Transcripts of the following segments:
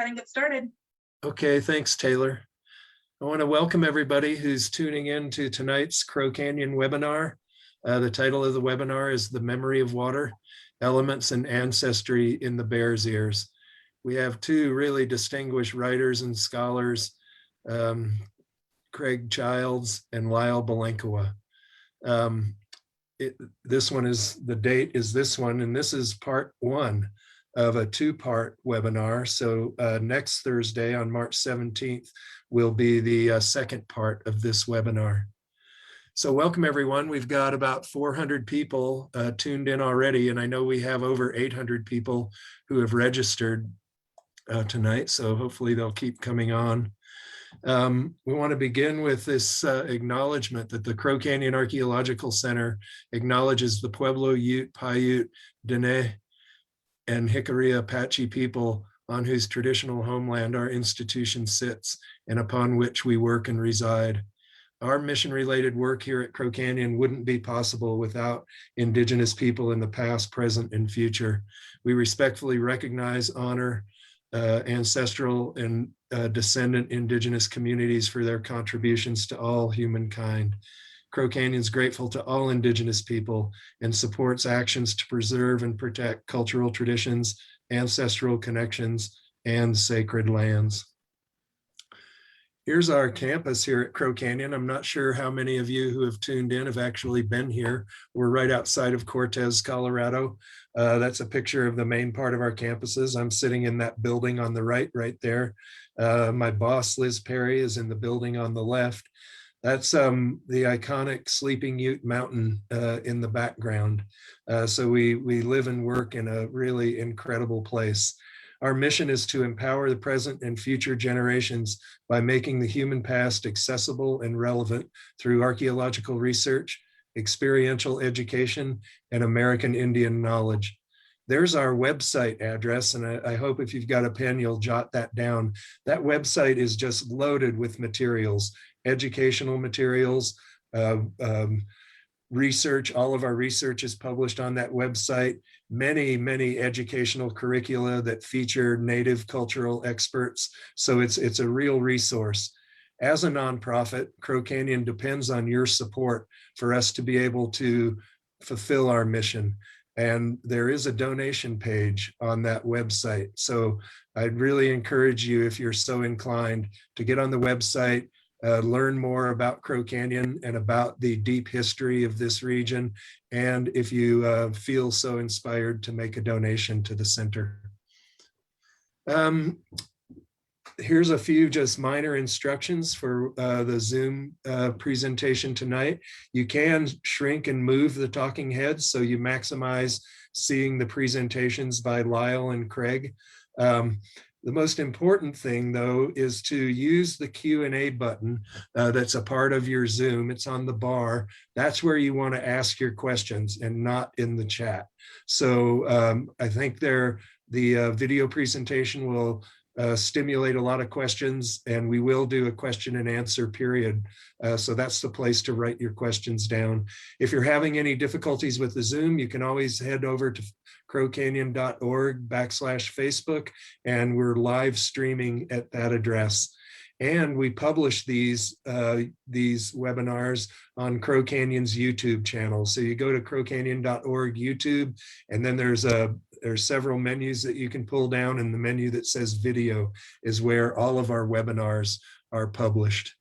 and get started. Okay, thanks, Taylor. I want to welcome everybody who's tuning in to tonight's Crow Canyon webinar. The title of the webinar is The Memory of Water, Elements and Ancestry in the Bear's Ears. We have two really distinguished writers and scholars, Craig Childs and Lyle Balenquah. This one is, the date is this one, and this is part one of a two-part webinar. So next Thursday on March 17th will be the second part of this webinar. So welcome everyone. We've got about 400 people tuned in already, and I know we have over 800 people who have registered tonight, so hopefully they'll keep coming on. We want to begin with this acknowledgement that the Crow Canyon Archaeological Center acknowledges the Pueblo, Ute, Paiute, Dene, and Jicarilla Apache people on whose traditional homeland our institution sits and upon which we work and reside. Our mission-related work here at Crow Canyon wouldn't be possible without Indigenous people in the past, present, and future. We respectfully recognize, honor ancestral and descendant Indigenous communities for their contributions to all humankind. Crow Canyon's grateful to all Indigenous people and supports actions to preserve and protect cultural traditions, ancestral connections, and sacred lands. Here's our campus here at Crow Canyon. I'm not sure how many of you who have tuned in have actually been here. We're right outside of Cortez, Colorado. That's a picture of the main part of our campuses. I'm sitting in that building on the right there. My boss, Liz Perry, is in the building on the left. That's the iconic Sleeping Ute Mountain in the background. So we live and work in a really incredible place. Our mission is to empower the present and future generations by making the human past accessible and relevant through archaeological research, experiential education, and American Indian knowledge. There's our website address, and I hope if you've got a pen, you'll jot that down. That website is just loaded with materials, educational materials, research. All of our research is published on that website. Many educational curricula that feature Native cultural experts. So it's a real resource. As a nonprofit, Crow Canyon depends on your support for us to be able to fulfill our mission. And there is a donation page on that website. So I'd really encourage you, if you're so inclined, to get on the website, learn more about Crow Canyon and about the deep history of this region. And if you feel so inspired, to make a donation to the center. Here's a few just minor instructions for the Zoom presentation tonight. You can shrink and move the talking heads so you maximize seeing the presentations by Lyle and Craig. The most important thing, though, is to use the Q&A button that's a part of your Zoom. It's on the bar. That's where you want to ask your questions and not in the chat. So I think the video presentation will stimulate a lot of questions, and we will do a question and answer period. So that's the place to write your questions down. If you're having any difficulties with the Zoom, you can always head over to crowcanyon.org/Facebook, and we're live streaming at that address. And we publish these webinars on Crow Canyon's YouTube channel. So you go to crowcanyon.org YouTube, and then there's several menus that you can pull down, and the menu that says video is where all of our webinars are published.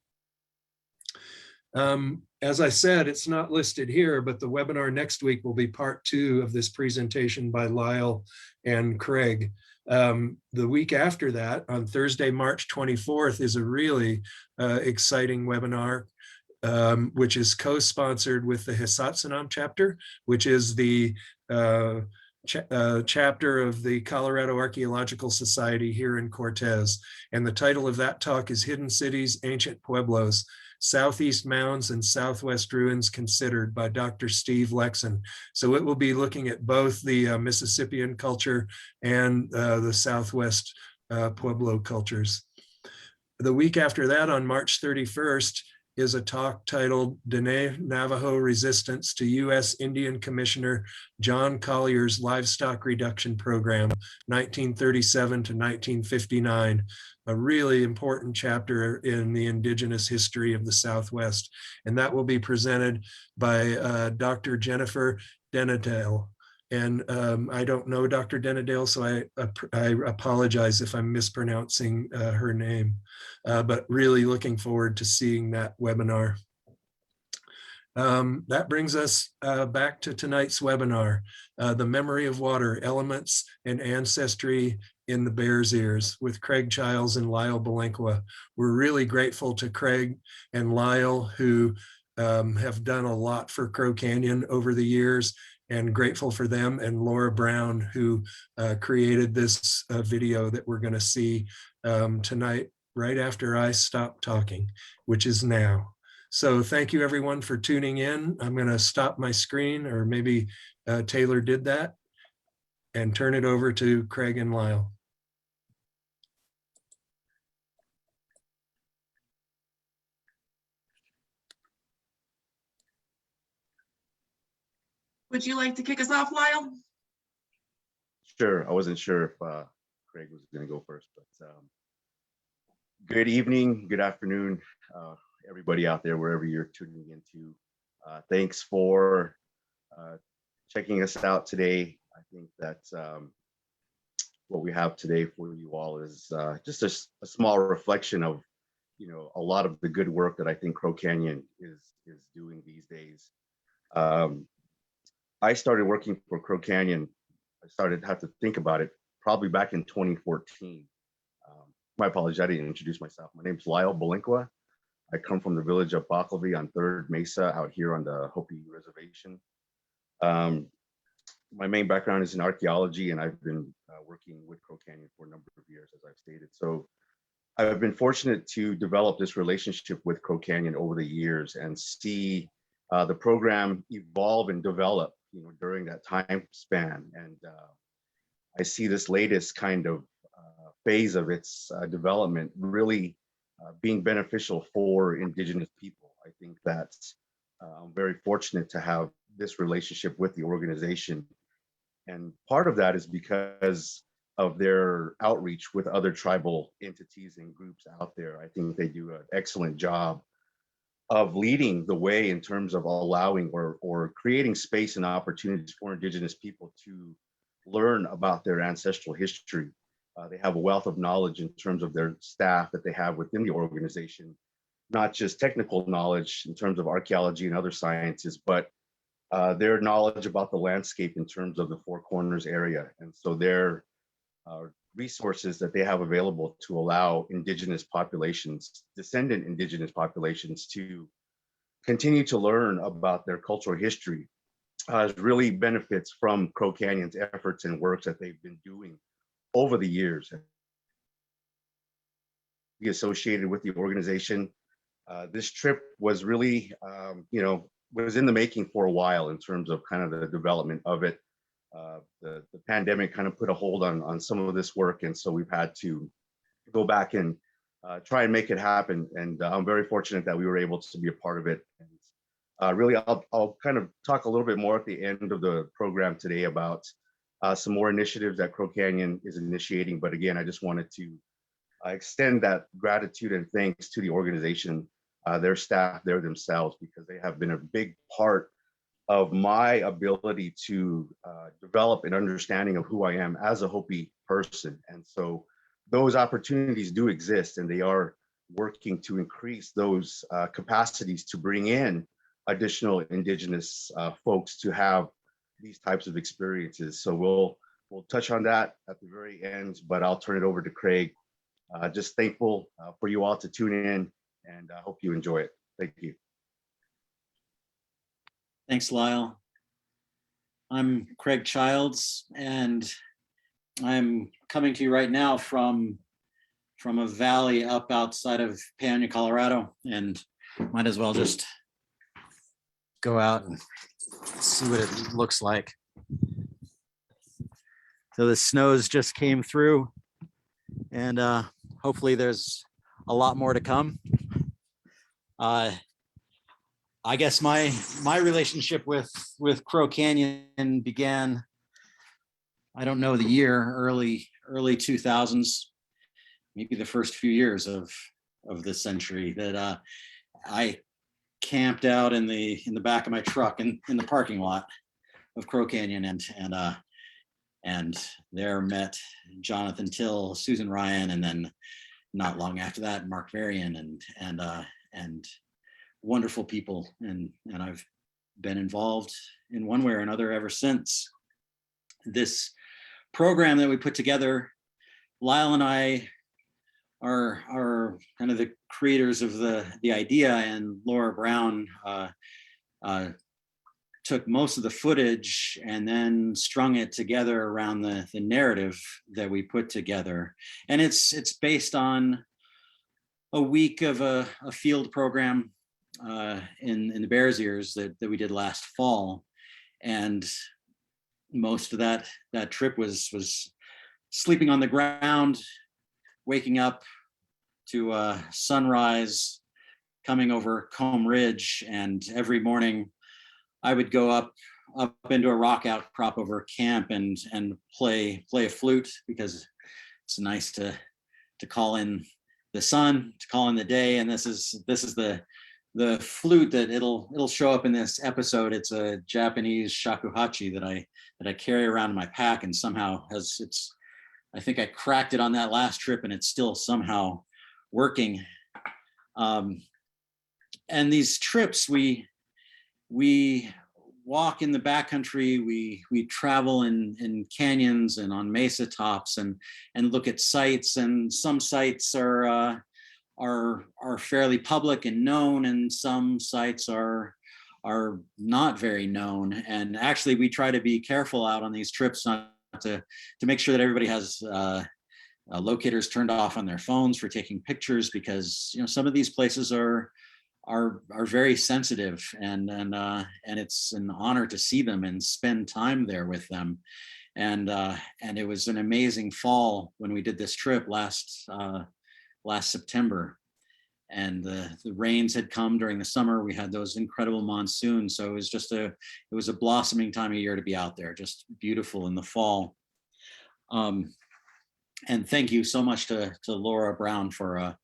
As I said, it's not listed here, but the webinar next week will be part 2 of this presentation by Lyle and Craig. The week after that, on Thursday, March 24th, is a really exciting webinar, which is co-sponsored with the Hisatsinom chapter, which is the chapter of the Colorado Archaeological Society here in Cortez. And the title of that talk is Hidden Cities, Ancient Pueblos, Southeast Mounds and Southwest Ruins Considered, by Dr. Steve Lexon. So it will be looking at both the Mississippian culture and the Southwest Pueblo cultures. The week after that, on March 31st, is a talk titled Dene Navajo Resistance to U.S. Indian Commissioner John Collier's Livestock Reduction Program, 1937 to 1959, a really important chapter in the indigenous history of the Southwest. And that will be presented by Dr. Jennifer Denadale. And I don't know Dr. Denadale, so I apologize if I'm mispronouncing her name, but really looking forward to seeing that webinar. That brings us back to tonight's webinar, The Memory of Water, Elements and Ancestry in the Bear's Ears, with Craig Childs and Lyle Balenquah. We're really grateful to Craig and Lyle, who have done a lot for Crow Canyon over the years, and grateful for them, and Laura Brown, who created this video that we're going to see tonight, right after I stop talking, which is now. So thank you everyone for tuning in. I'm going to stop my screen, or maybe Taylor did that, and turn it over to Craig and Lyle. Would you like to kick us off, Lyle? Sure. I wasn't sure if Craig was going to go first, but good evening, good afternoon, everybody out there, wherever you're tuning into. Thanks for checking us out today. I think that what we have today for you all is just a small reflection of, a lot of the good work that I think Crow Canyon is doing these days. I started working for Crow Canyon. I started to have to think about it probably back in 2014. My apologies, I didn't introduce myself. My name is Lyle Balenquah. I come from the village of Baclavi on 3rd Mesa out here on the Hopi reservation. My main background is in archaeology, and I've been working with Crow Canyon for a number of years, as I've stated. So I've been fortunate to develop this relationship with Crow Canyon over the years and see the program evolve and develop, during that time span. And I see this latest kind of phase of its development really being beneficial for Indigenous people. I think that I'm very fortunate to have this relationship with the organization. And part of that is because of their outreach with other tribal entities and groups out there. I think they do an excellent job of leading the way in terms of allowing or creating space and opportunities for Indigenous people to learn about their ancestral history. They have a wealth of knowledge in terms of their staff that they have within the organization, not just technical knowledge in terms of archaeology and other sciences, but their knowledge about the landscape in terms of the Four Corners area. And so their resources that they have available to allow Indigenous populations, descendant Indigenous populations, to continue to learn about their cultural history really benefits from Crow Canyon's efforts and works that they've been doing over the years. Be associated with the organization. This trip was really, was in the making for a while in terms of kind of the development of it. The pandemic kind of put a hold on some of this work, and so we've had to go back and try and make it happen. And I'm very fortunate that we were able to be a part of it. And really, I'll kind of talk a little bit more at the end of the program today about some more initiatives that Crow Canyon is initiating. But again, I just wanted to extend that gratitude and thanks to the organization, their staff, their themselves, because they have been a big part of my ability to develop an understanding of who I am as a Hopi person. And so those opportunities do exist, and they are working to increase those capacities to bring in additional Indigenous folks to have these types of experiences. So we'll touch on that at the very end, but I'll turn it over to Craig. Just thankful for you all to tune in, and I hope you enjoy it. Thank you. Thanks, Lyle. I'm Craig Childs, and I'm coming to you right now from a valley up outside of Canyon, Colorado, and might as well just go out and see what it looks like. So the snows just came through, and hopefully there's a lot more to come. I guess my relationship with Crow Canyon began, I don't know the year, early 2000s, maybe the first few years of this century, that I camped out in the back of my truck in the parking lot of Crow Canyon, and there met Jonathan Till, Susan Ryan, and then not long after that, Mark Varian, and wonderful people, and I've been involved in one way or another ever since. This program that we put together, Lyle and I are kind of the creators of the idea, and Laura Brown took most of the footage and then strung it together around the narrative that we put together. And it's based on a week of a field program in the Bears Ears that we did last fall. And most of that trip was sleeping on the ground, waking up to sunrise, coming over Combe Ridge, and every morning I would go up into a rock outcrop over camp and play a flute, because it's nice to call in the sun, to call in the day. And this is the flute that it'll show up in this episode. It's a Japanese shakuhachi that I carry around in my pack, and somehow I think I cracked it on that last trip, and it's still somehow working. And these trips, we walk in the backcountry, we travel in canyons and on mesa tops, and look at sites. And some sites are fairly public and known, and some sites are not very known. And actually, we try to be careful out on these trips not to make sure that everybody has locators turned off on their phones for taking pictures, because some of these places are very sensitive, and it's an honor to see them and spend time there with them. And it was an amazing fall when we did this trip last September, and the rains had come during the summer. We had those incredible monsoons, so it was a blossoming time of year to be out there, just beautiful in the fall. And thank you so much to Laura Brown for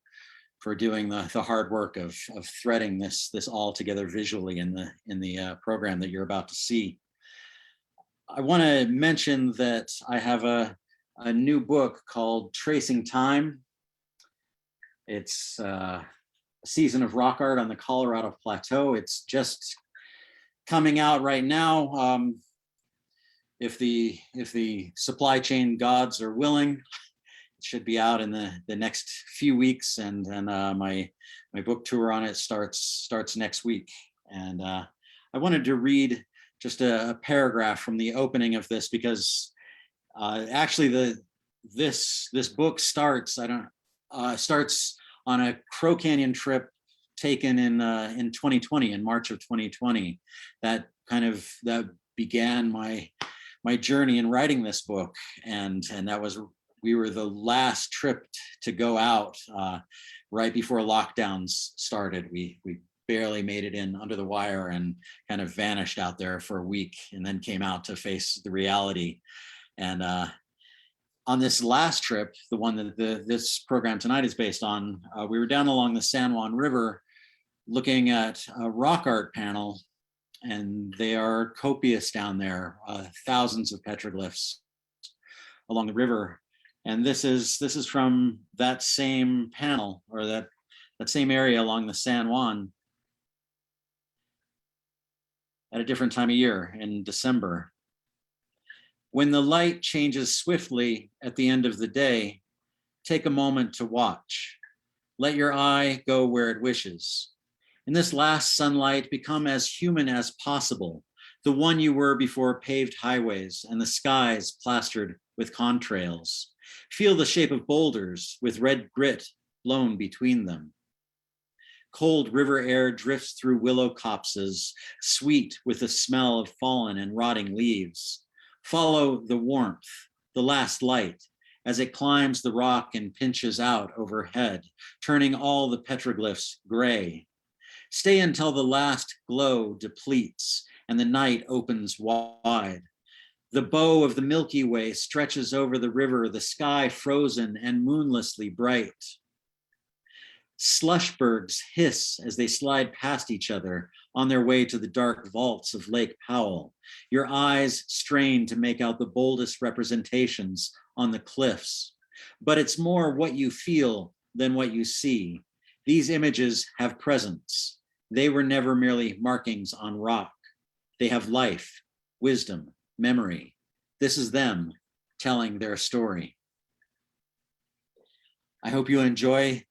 doing the hard work of threading this all together visually in the program that you're about to see. I want to mention that I have a new book called Tracing Time. It's a season of rock art on the Colorado Plateau. It's just coming out right now. If the supply chain gods are willing, it should be out in the next few weeks, and my book tour on it starts next week. And I wanted to read just a paragraph from the opening of this, because actually this book starts on a Crow Canyon trip taken in 2020, in March of 2020. That began my journey in writing this book, and we were the last trip to go out right before lockdowns started. We barely made it in under the wire and kind of vanished out there for a week, and then came out to face the reality. And on this last trip, the one that this program tonight is based on, we were down along the San Juan River looking at a rock art panel, and they are copious down there, thousands of petroglyphs along the river. And this is from that same panel, or that same area along the San Juan, at a different time of year, in December. When the light changes swiftly at the end of the day, take a moment to watch. Let your eye go where it wishes. In this last sunlight, become as human as possible, the one you were before paved highways and the skies plastered with contrails. Feel the shape of boulders with red grit blown between them. Cold river air drifts through willow copses, sweet with the smell of fallen and rotting leaves. Follow the warmth, the last light, as it climbs the rock and pinches out overhead, turning all the petroglyphs gray. Stay until the last glow depletes and the night opens wide. The bow of the Milky Way stretches over the river, the sky frozen and moonlessly bright. Slushbergs hiss as they slide past each other on their way to the dark vaults of Lake Powell. Your eyes strain to make out the boldest representations on the cliffs. But it's more what you feel than what you see. These images have presence. They were never merely markings on rock. They have life, wisdom, memory. This is them telling their story. I hope you enjoy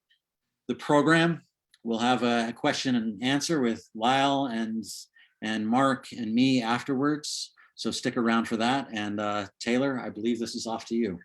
the program. We'll have a question and answer with Lyle and Mark and me afterwards. So stick around for that. And Taylor, I believe this is off to you.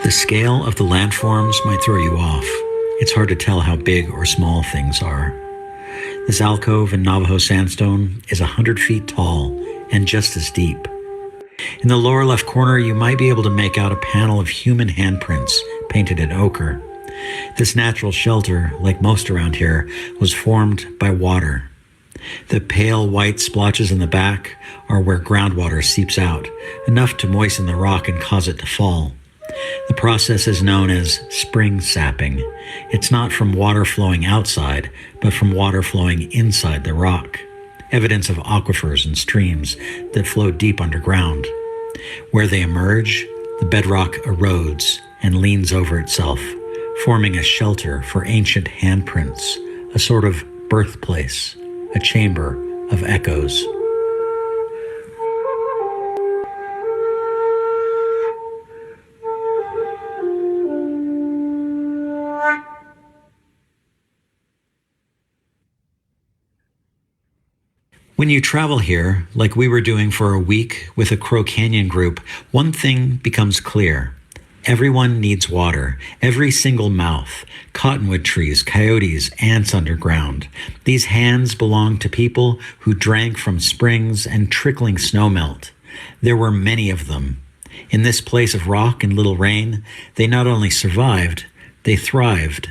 The scale of the landforms might throw you off. It's hard to tell how big or small things are. This alcove in Navajo sandstone is 100 feet tall and just as deep. In the lower left corner, you might be able to make out a panel of human handprints painted in ochre. This natural shelter, like most around here, was formed by water. The pale white splotches in the back are where groundwater seeps out, enough to moisten the rock and cause it to fall. The process is known as spring sapping. It's not from water flowing outside, but from water flowing inside the rock. Evidence of aquifers and streams that flow deep underground. Where they emerge, the bedrock erodes and leans over itself, forming a shelter for ancient handprints, a sort of birthplace, a chamber of echoes. When you travel here, like we were doing for a week with a Crow Canyon group, one thing becomes clear. Everyone needs water, every single mouth, cottonwood trees, coyotes, ants underground. These hands belong to people who drank from springs and trickling snowmelt. There were many of them. In this place of rock and little rain, they not only survived, they thrived.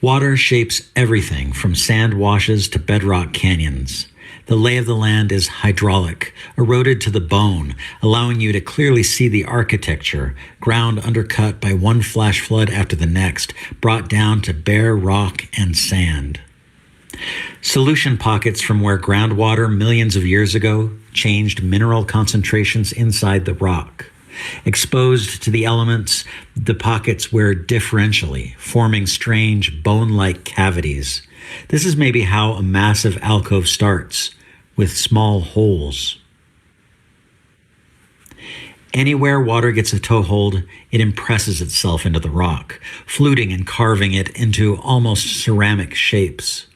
Water shapes everything from sand washes to bedrock canyons. The lay of the land is hydraulic, eroded to the bone, allowing you to clearly see the architecture, ground undercut by one flash flood after the next, brought down to bare rock and sand. Solution pockets from where groundwater millions of years ago changed mineral concentrations inside the rock. Exposed to the elements, the pockets wear differentially, forming strange bone-like cavities. This is maybe how a massive alcove starts, with small holes. Anywhere water gets a toehold, it impresses itself into the rock, fluting and carving it into almost ceramic shapes.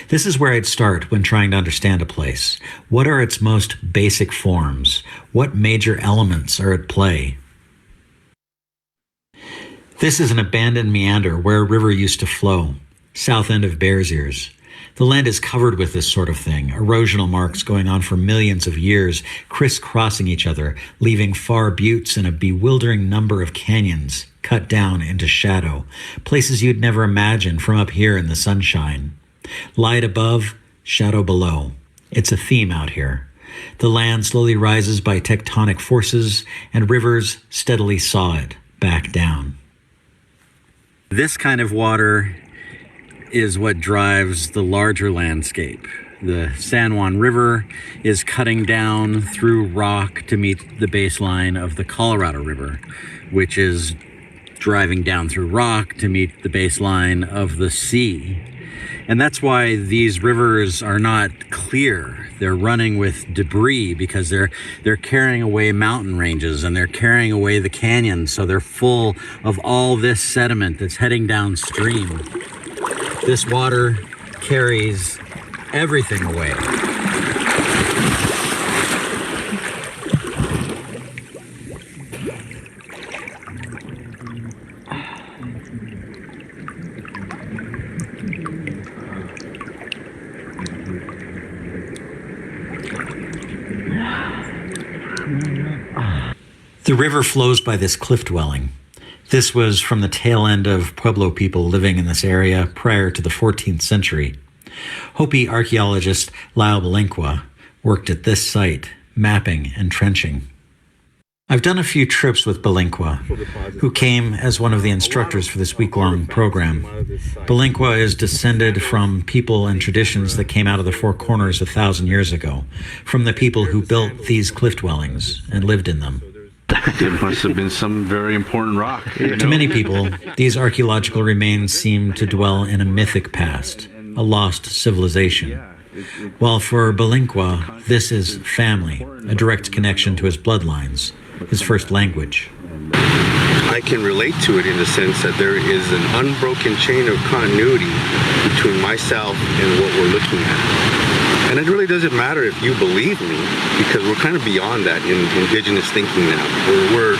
This is where I'd start when trying to understand a place. What are its most basic forms? What major elements are at play? This is an abandoned meander where a river used to flow, south end of Bears Ears. The land is covered with this sort of thing, erosional marks going on for millions of years, crisscrossing each other, leaving far buttes and a bewildering number of canyons cut down into shadow, places you'd never imagine from up here in the sunshine. Light above, shadow below. It's a theme out here. The land slowly rises by tectonic forces, and rivers steadily saw it back down. This kind of water is what drives the larger landscape. The San Juan River is cutting down through rock to meet the baseline of the Colorado River, which is driving down through rock to meet the baseline of the sea. And that's why these rivers are not clear. They're running with debris because they're carrying away mountain ranges and they're carrying away the canyons. So they're full of all this sediment that's heading downstream. This water carries everything away. The river flows by this cliff dwelling. This was from the tail end of Pueblo people living in this area prior to the 14th century. Hopi archaeologist Lyle Balenquah worked at this site, mapping and trenching. I've done a few trips with Balenquah, who came as one of the instructors for this week-long program. Balenquah is descended from people and traditions that came out of the Four Corners 1,000 years ago, from the people who built these cliff dwellings and lived in them. There must have been some very important rock. To many people, these archaeological remains seem to dwell in a mythic past, a lost civilization. While for Balenquah, this is family, a direct connection to his bloodlines, his first language. I can relate to it in the sense that there is an unbroken chain of continuity between myself and what we're looking at. And it really doesn't matter if you believe me, because we're kind of beyond that in indigenous thinking now. We're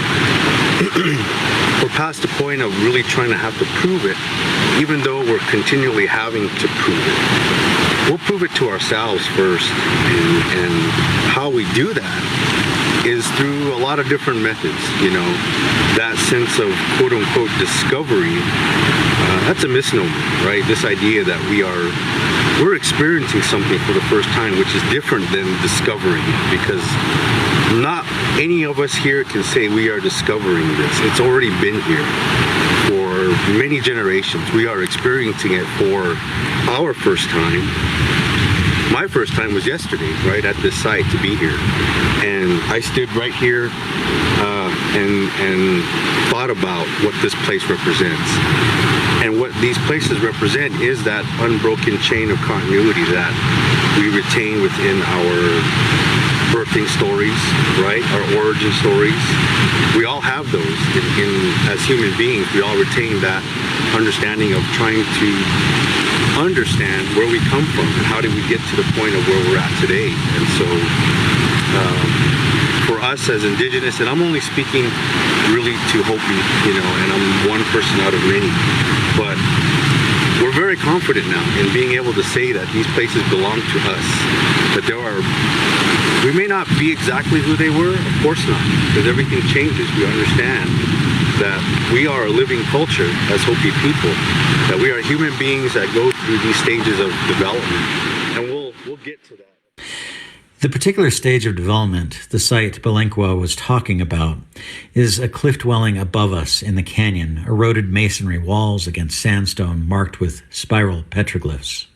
past the point of really trying to have to prove it, even though we're continually having to prove it. We'll prove it to ourselves first, and how we do that is through a lot of different methods. That sense of quote-unquote discovery, that's a misnomer, right? This idea that we're experiencing something for the first time, which is different than discovering it, because not any of us here can say we are discovering this. It's already been here for many generations. We are experiencing it for our first time. My first time was yesterday, right at this site, to be here. And I stood right here and thought about what this place represents. And what these places represent is that unbroken chain of continuity that we retain within our birthing stories, right? Our origin stories. We all have those as human beings. We all retain that understanding of trying to understand where we come from and how did we get to the point of where we're at today. And so for us as indigenous, and I'm only speaking really to Hopi, and I'm one person out of many, but we're very confident now in being able to say that these places belong to us. That we may not be exactly who they were, of course not, because everything changes. We understand that we are a living culture as Hopi people, that we are human beings that go through these stages of development, and we'll get to that. The particular stage of development the site Balenquah was talking about is a cliff dwelling above us in the canyon, eroded masonry walls against sandstone marked with spiral petroglyphs.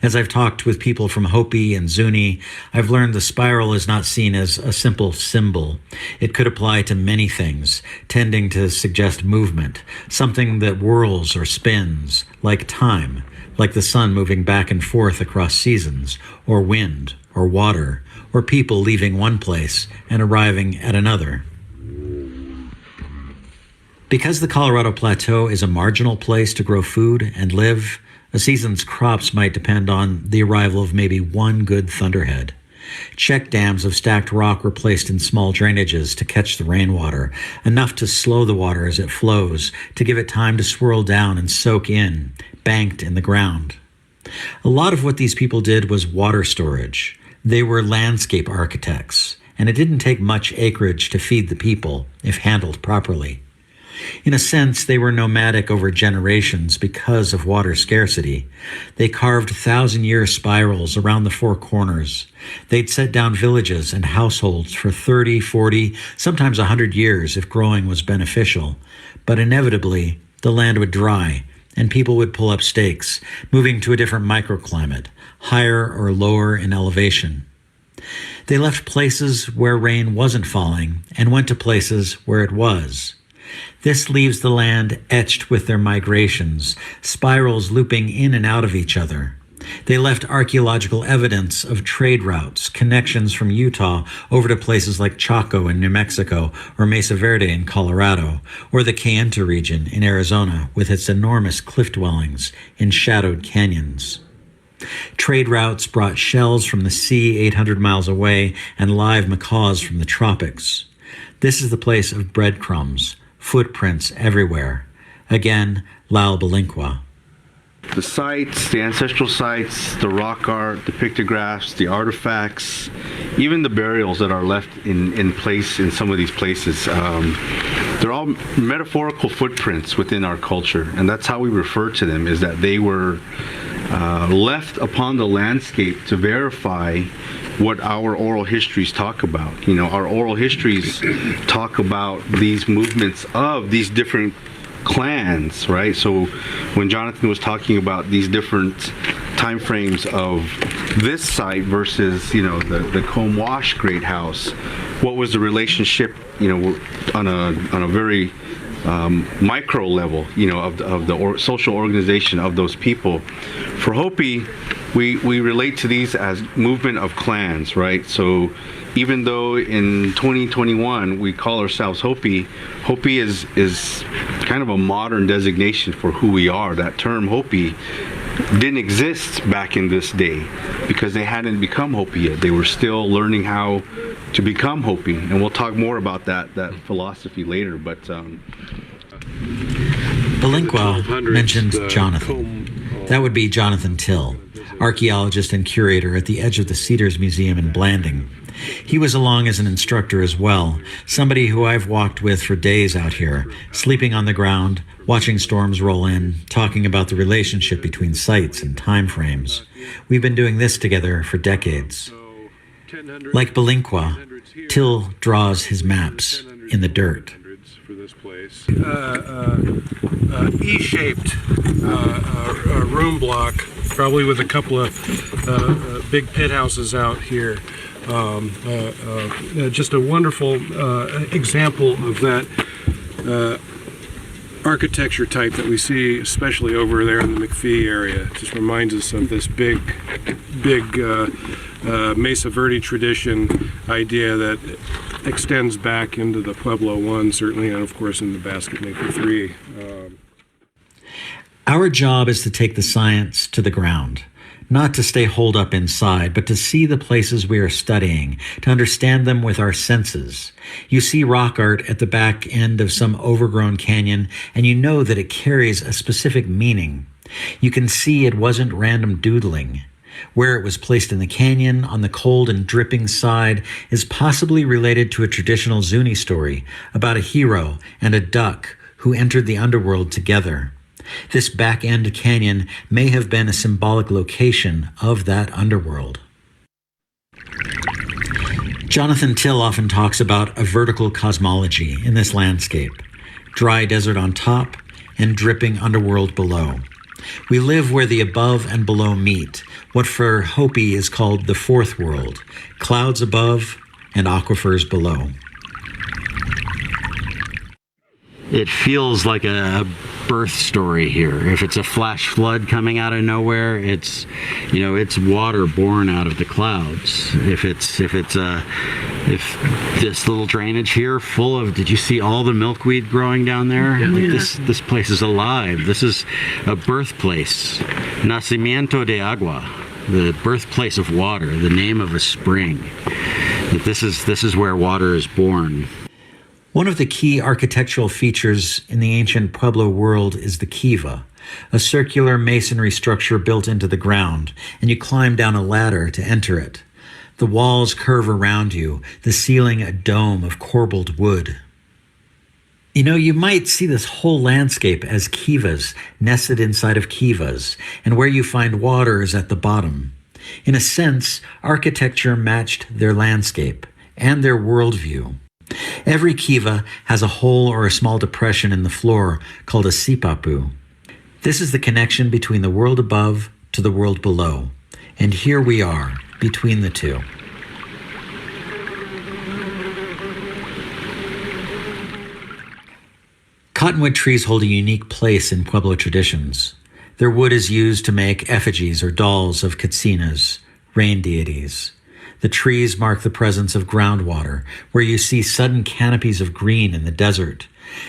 As I've talked with people from Hopi and Zuni, I've learned the spiral is not seen as a simple symbol. It could apply to many things, tending to suggest movement, something that whirls or spins, like time, like the sun moving back and forth across seasons, or wind, or water, or people leaving one place and arriving at another. Because the Colorado Plateau is a marginal place to grow food and live, A season's crops might depend on the arrival of maybe one good thunderhead. Check dams of stacked rock were placed in small drainages to catch the rainwater, enough to slow the water as it flows, to give it time to swirl down and soak in, banked in the ground. A lot of what these people did was water storage. They were landscape architects, and it didn't take much acreage to feed the people if handled properly. In a sense, they were nomadic over generations because of water scarcity. They carved 1,000-year spirals around the four corners. They'd set down villages and households for 30, 40, sometimes 100 years if growing was beneficial. But inevitably, the land would dry, and people would pull up stakes, moving to a different microclimate, higher or lower in elevation. They left places where rain wasn't falling and went to places where it was. This leaves the land etched with their migrations, spirals looping in and out of each other. They left archaeological evidence of trade routes, connections from Utah over to places like Chaco in New Mexico, or Mesa Verde in Colorado, or the Canyon region in Arizona with its enormous cliff dwellings in shadowed canyons. Trade routes brought shells from the sea 800 miles away and live macaws from the tropics. This is the place of breadcrumbs, footprints everywhere. Again, Lyle Balenquah. The sites, the ancestral sites, the rock art, the pictographs, the artifacts, even the burials that are left in place in some of these places, they're all metaphorical footprints within our culture, and that's how we refer to them, is that they were left upon the landscape to verify what our oral histories talk about. You know, our oral histories talk about these movements of these different clans, right? So when Jonathan was talking about these different time frames of this site versus, you know, the Comb Wash Great House, what was the relationship, you know, on a very micro level, you know, of the social organization of those people. For Hopi, we relate to these as movement of clans, right? So even though in 2021 we call ourselves Hopi, Hopi is kind of a modern designation for who we are. That term Hopi didn't exist back in this day because they hadn't become Hopi yet. They were still learning how to become Hopi, and we'll talk more about that philosophy later. But Balenquah mentioned Jonathan. That would be Jonathan Till, archaeologist and curator at the Edge of the Cedars Museum in Blanding. He was along as an instructor as well, somebody who I've walked with for days out here, sleeping on the ground, watching storms roll in, talking about the relationship between sites and time frames. We've been doing this together for decades. Like Balenquah, Till draws his maps in the dirt. E-shaped room block, probably with a couple of big pit houses out here. Just a wonderful example of that architecture type that we see, especially over there in the McPhee area. It just reminds us of this big Mesa Verde tradition idea that extends back into the Pueblo 1, certainly, and of course in the Basket Maker 3. Our job is to take the science to the ground, not to stay holed up inside, but to see the places we are studying, to understand them with our senses. You see rock art at the back end of some overgrown canyon, and you know that it carries a specific meaning. You can see it wasn't random doodling. Where it was placed in the canyon, on the cold and dripping side, is possibly related to a traditional Zuni story about a hero and a duck who entered the underworld together. This back-end canyon may have been a symbolic location of that underworld. Jonathan Till often talks about a vertical cosmology in this landscape, dry desert on top and dripping underworld below. We live where the above and below meet, what for Hopi is called the fourth world, clouds above and aquifers below. It feels like a birth story here. If it's a flash flood coming out of nowhere, it's water born out of the clouds. If it's a If this little drainage here full of, did you see all the milkweed growing down there? Like this place is alive. This is a birthplace. Nacimiento de agua, the birthplace of water, the name of a spring. That this is where water is born. One of the key architectural features in the ancient Pueblo world is the kiva, a circular masonry structure built into the ground, and you climb down a ladder to enter it. The walls curve around you, the ceiling a dome of corbelled wood. You know, you might see this whole landscape as kivas nested inside of kivas, and where you find water is at the bottom. In a sense, architecture matched their landscape and their worldview. Every kiva has a hole or a small depression in the floor called a sipapu. This is the connection between the world above to the world below. And here we are, between the two. Cottonwood trees hold a unique place in Pueblo traditions. Their wood is used to make effigies or dolls of Katsinas, rain deities. The trees mark the presence of groundwater, where you see sudden canopies of green in the desert.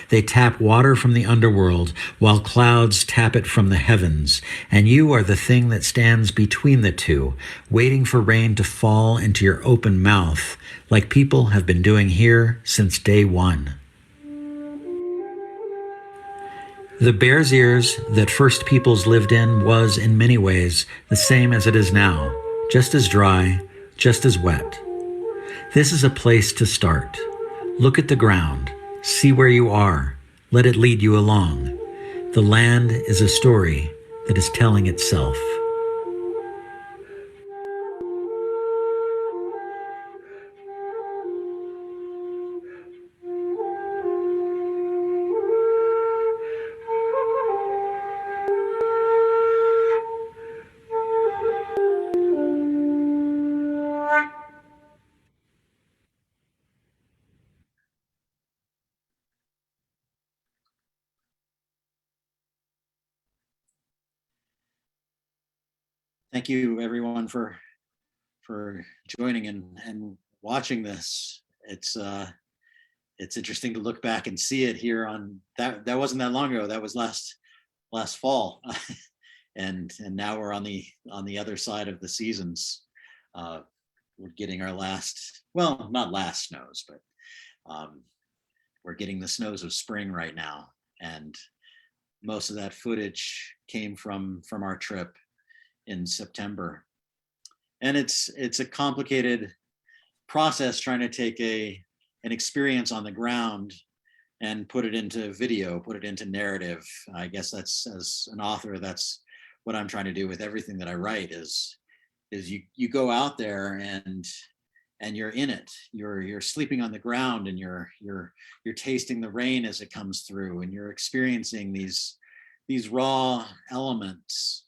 They tap water from the underworld, while clouds tap it from the heavens, and you are the thing that stands between the two, waiting for rain to fall into your open mouth, like people have been doing here since day one. The Bears Ears that first peoples lived in was, in many ways, the same as it is now, just as dry, just as wet. This is a place to start. Look at the ground. See where you are. Let it lead you along. The land is a story that is telling itself. Thank you, everyone, for joining and watching this. It's interesting to look back and see it here on that. That wasn't that long ago. That was last fall, and now we're on the other side of the seasons. We're getting our last, well, not last snows, but we're getting the snows of spring right now, and most of that footage came from our trip in September. And it's a complicated process trying to take an experience on the ground and put it into video, put it into narrative. I guess that's, as an author, that's what I'm trying to do with everything that I write is you go out there and you're in it. You're sleeping on the ground, and you're tasting the rain as it comes through, and you're experiencing these raw elements.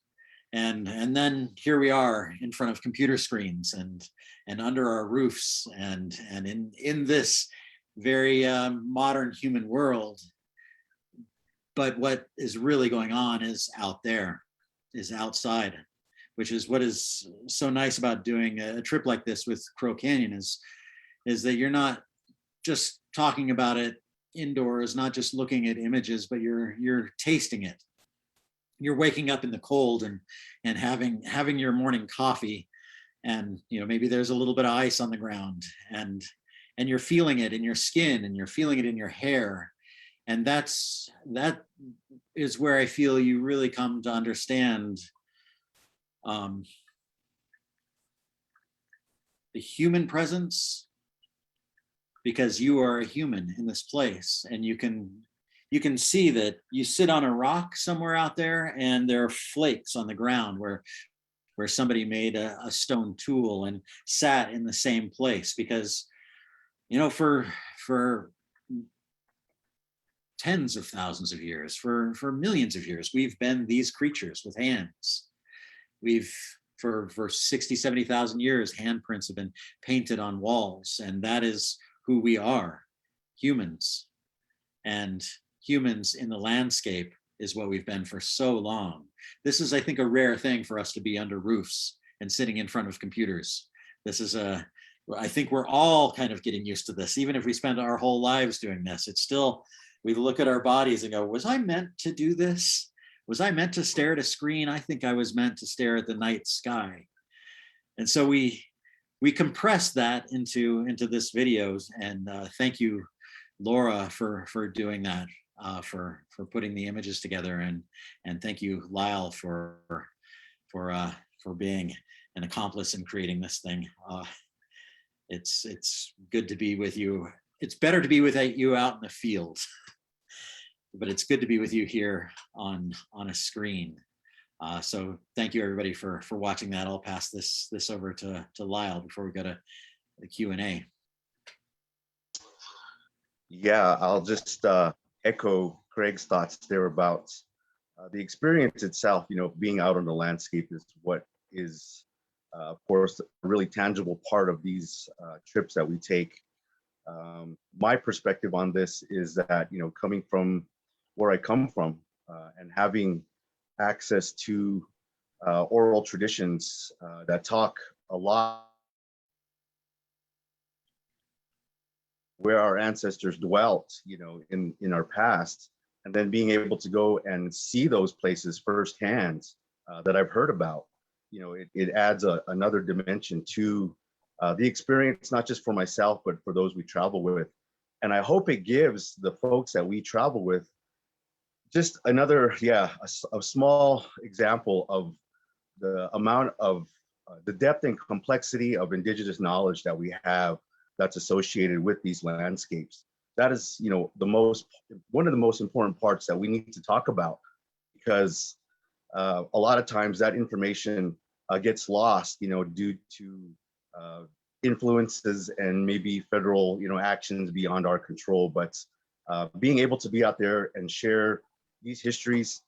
And then here we are in front of computer screens and under our roofs and in this very modern human world. But what is really going on is out there, is outside, which is what is so nice about doing a trip like this with Crow Canyon is that you're not just talking about it indoors, not just looking at images, but you're tasting it. You're waking up in the cold and having your morning coffee, and maybe there's a little bit of ice on the ground, and you're feeling it in your skin, and you're feeling it in your hair, and that is where I feel you really come to understand the human presence, because you are a human in this place, and you can see that you sit on a rock somewhere out there, and there are flakes on the ground where somebody made a stone tool and sat in the same place, because for tens of thousands of years, for millions of years, we've been these creatures with hands. We've for 60, 70,000 years, handprints have been painted on walls, and that is who we are, humans. And humans in the landscape is what we've been for so long. This is, I think, a rare thing for us to be under roofs and sitting in front of computers. This is I think we're all kind of getting used to this. Even if we spend our whole lives doing this, it's still, we look at our bodies and go, was I meant to do this? Was I meant to stare at a screen? I think I was meant to stare at the night sky. And so we compress that into this videos. And thank you, Laura, for doing that, for putting the images together. And thank you, Lyle, for being an accomplice in creating this thing. It's good to be with you. It's better to be with you out in the field, but it's good to be with you here on a screen. So thank you, everybody, for watching that. I'll pass this over to Lyle before we go to the Q&A. Yeah, I'll just echo Craig's thoughts there about the experience itself. You know, being out on the landscape is what is, of course, a really tangible part of these trips that we take. My perspective on this is that, you know, coming from where I come from and having access to oral traditions that talk a lot where our ancestors dwelt, you know, in our past, and then being able to go and see those places firsthand that I've heard about, you know, it adds another dimension to the experience, not just for myself, but for those we travel with. And I hope it gives the folks that we travel with just another, a small example of the amount of the depth and complexity of indigenous knowledge that we have that's associated with these landscapes. That is, you know, one of the most important parts that we need to talk about, because a lot of times that information gets lost, you know, due to influences and maybe federal, you know, actions beyond our control. But being able to be out there and share these histories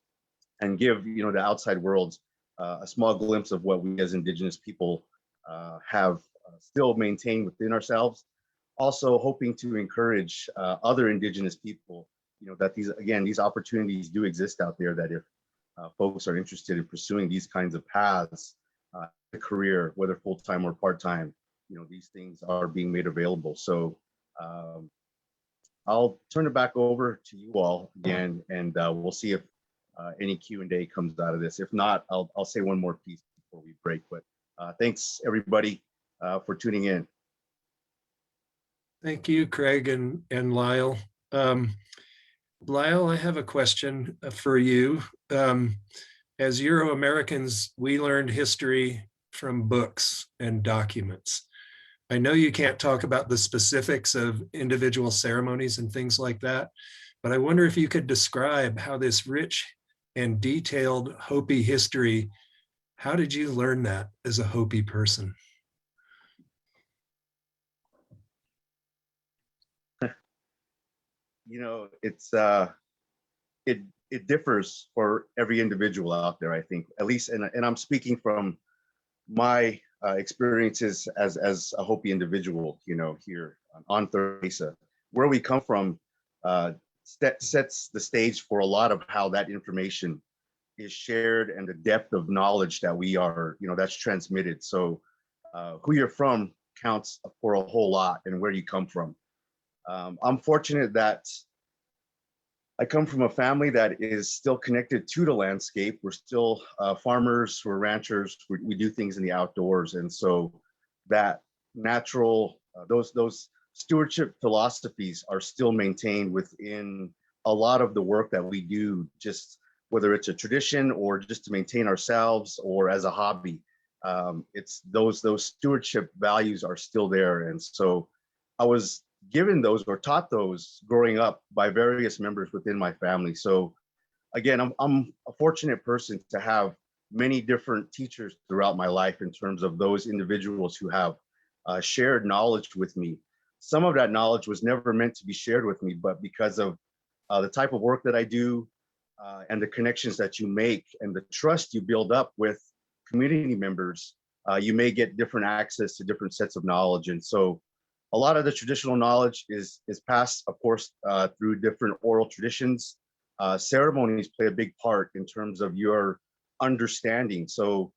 and give, you know, the outside world a small glimpse of what we as indigenous people have still maintained within ourselves. Also hoping to encourage other indigenous people, you know, that these opportunities do exist out there, that if folks are interested in pursuing these kinds of paths, a career, whether full-time or part-time, you know, these things are being made available. So I'll turn it back over to you all again, and we'll see if any Q&A comes out of this. If not, I'll say one more piece before we break. But thanks everybody for tuning in. Thank you, Craig and Lyle. Lyle, I have a question for you. As Euro-Americans, we learned history from books and documents. I know you can't talk about the specifics of individual ceremonies and things like that, but I wonder if you could describe how this rich and detailed Hopi history, how did you learn that as a Hopi person? You know, it's it differs for every individual out there, I think, at least, and I'm speaking from my experiences as a Hopi individual, you know, here on Mesa. Where we come from sets the stage for a lot of how that information is shared and the depth of knowledge that we are, you know, that's transmitted. So who you're from counts for a whole lot, and where you come from. I'm fortunate that I come from a family that is still connected to the landscape. We're still farmers, we're ranchers, we do things in the outdoors. And so that natural, those stewardship philosophies are still maintained within a lot of the work that we do, just whether it's a tradition or just to maintain ourselves or as a hobby. It's those stewardship values are still there. And so I was given those or taught those growing up by various members within my family. So again, I'm a fortunate person to have many different teachers throughout my life in terms of those individuals who have shared knowledge with me. Some of that knowledge was never meant to be shared with me, but because of the type of work that I do and the connections that you make and the trust you build up with community members, you may get different access to different sets of knowledge. And so a lot of the traditional knowledge is passed, of course, through different oral traditions. Ceremonies play a big part in terms of your understanding. So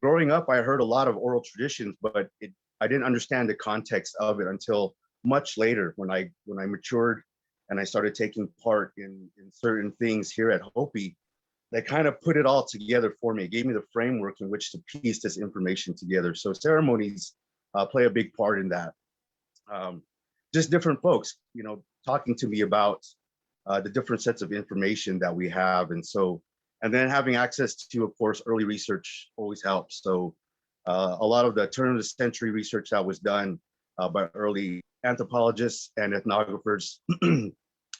growing up, I heard a lot of oral traditions, but I didn't understand the context of it until much later when I matured and I started taking part in certain things here at Hopi. That kind of put it all together for me. It gave me the framework in which to piece this information together. So ceremonies play a big part in that. Just different folks, you know, talking to me about the different sets of information that we have. And then having access to, of course, early research always helps. So a lot of the turn of the century research that was done by early anthropologists and ethnographers,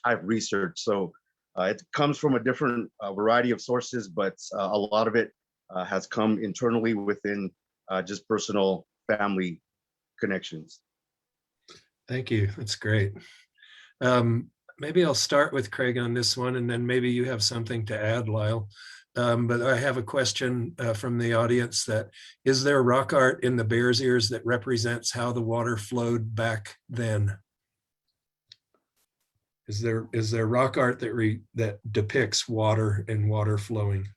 I've researched. So it comes from a different variety of sources, but a lot of it has come internally within just personal family connections. Thank you. That's great. Maybe I'll start with Craig on this one, and then maybe you have something to add, Lyle. But I have a question from the audience that, is there rock art in the Bears Ears that represents how the water flowed back then? Is there rock art that depicts water and water flowing?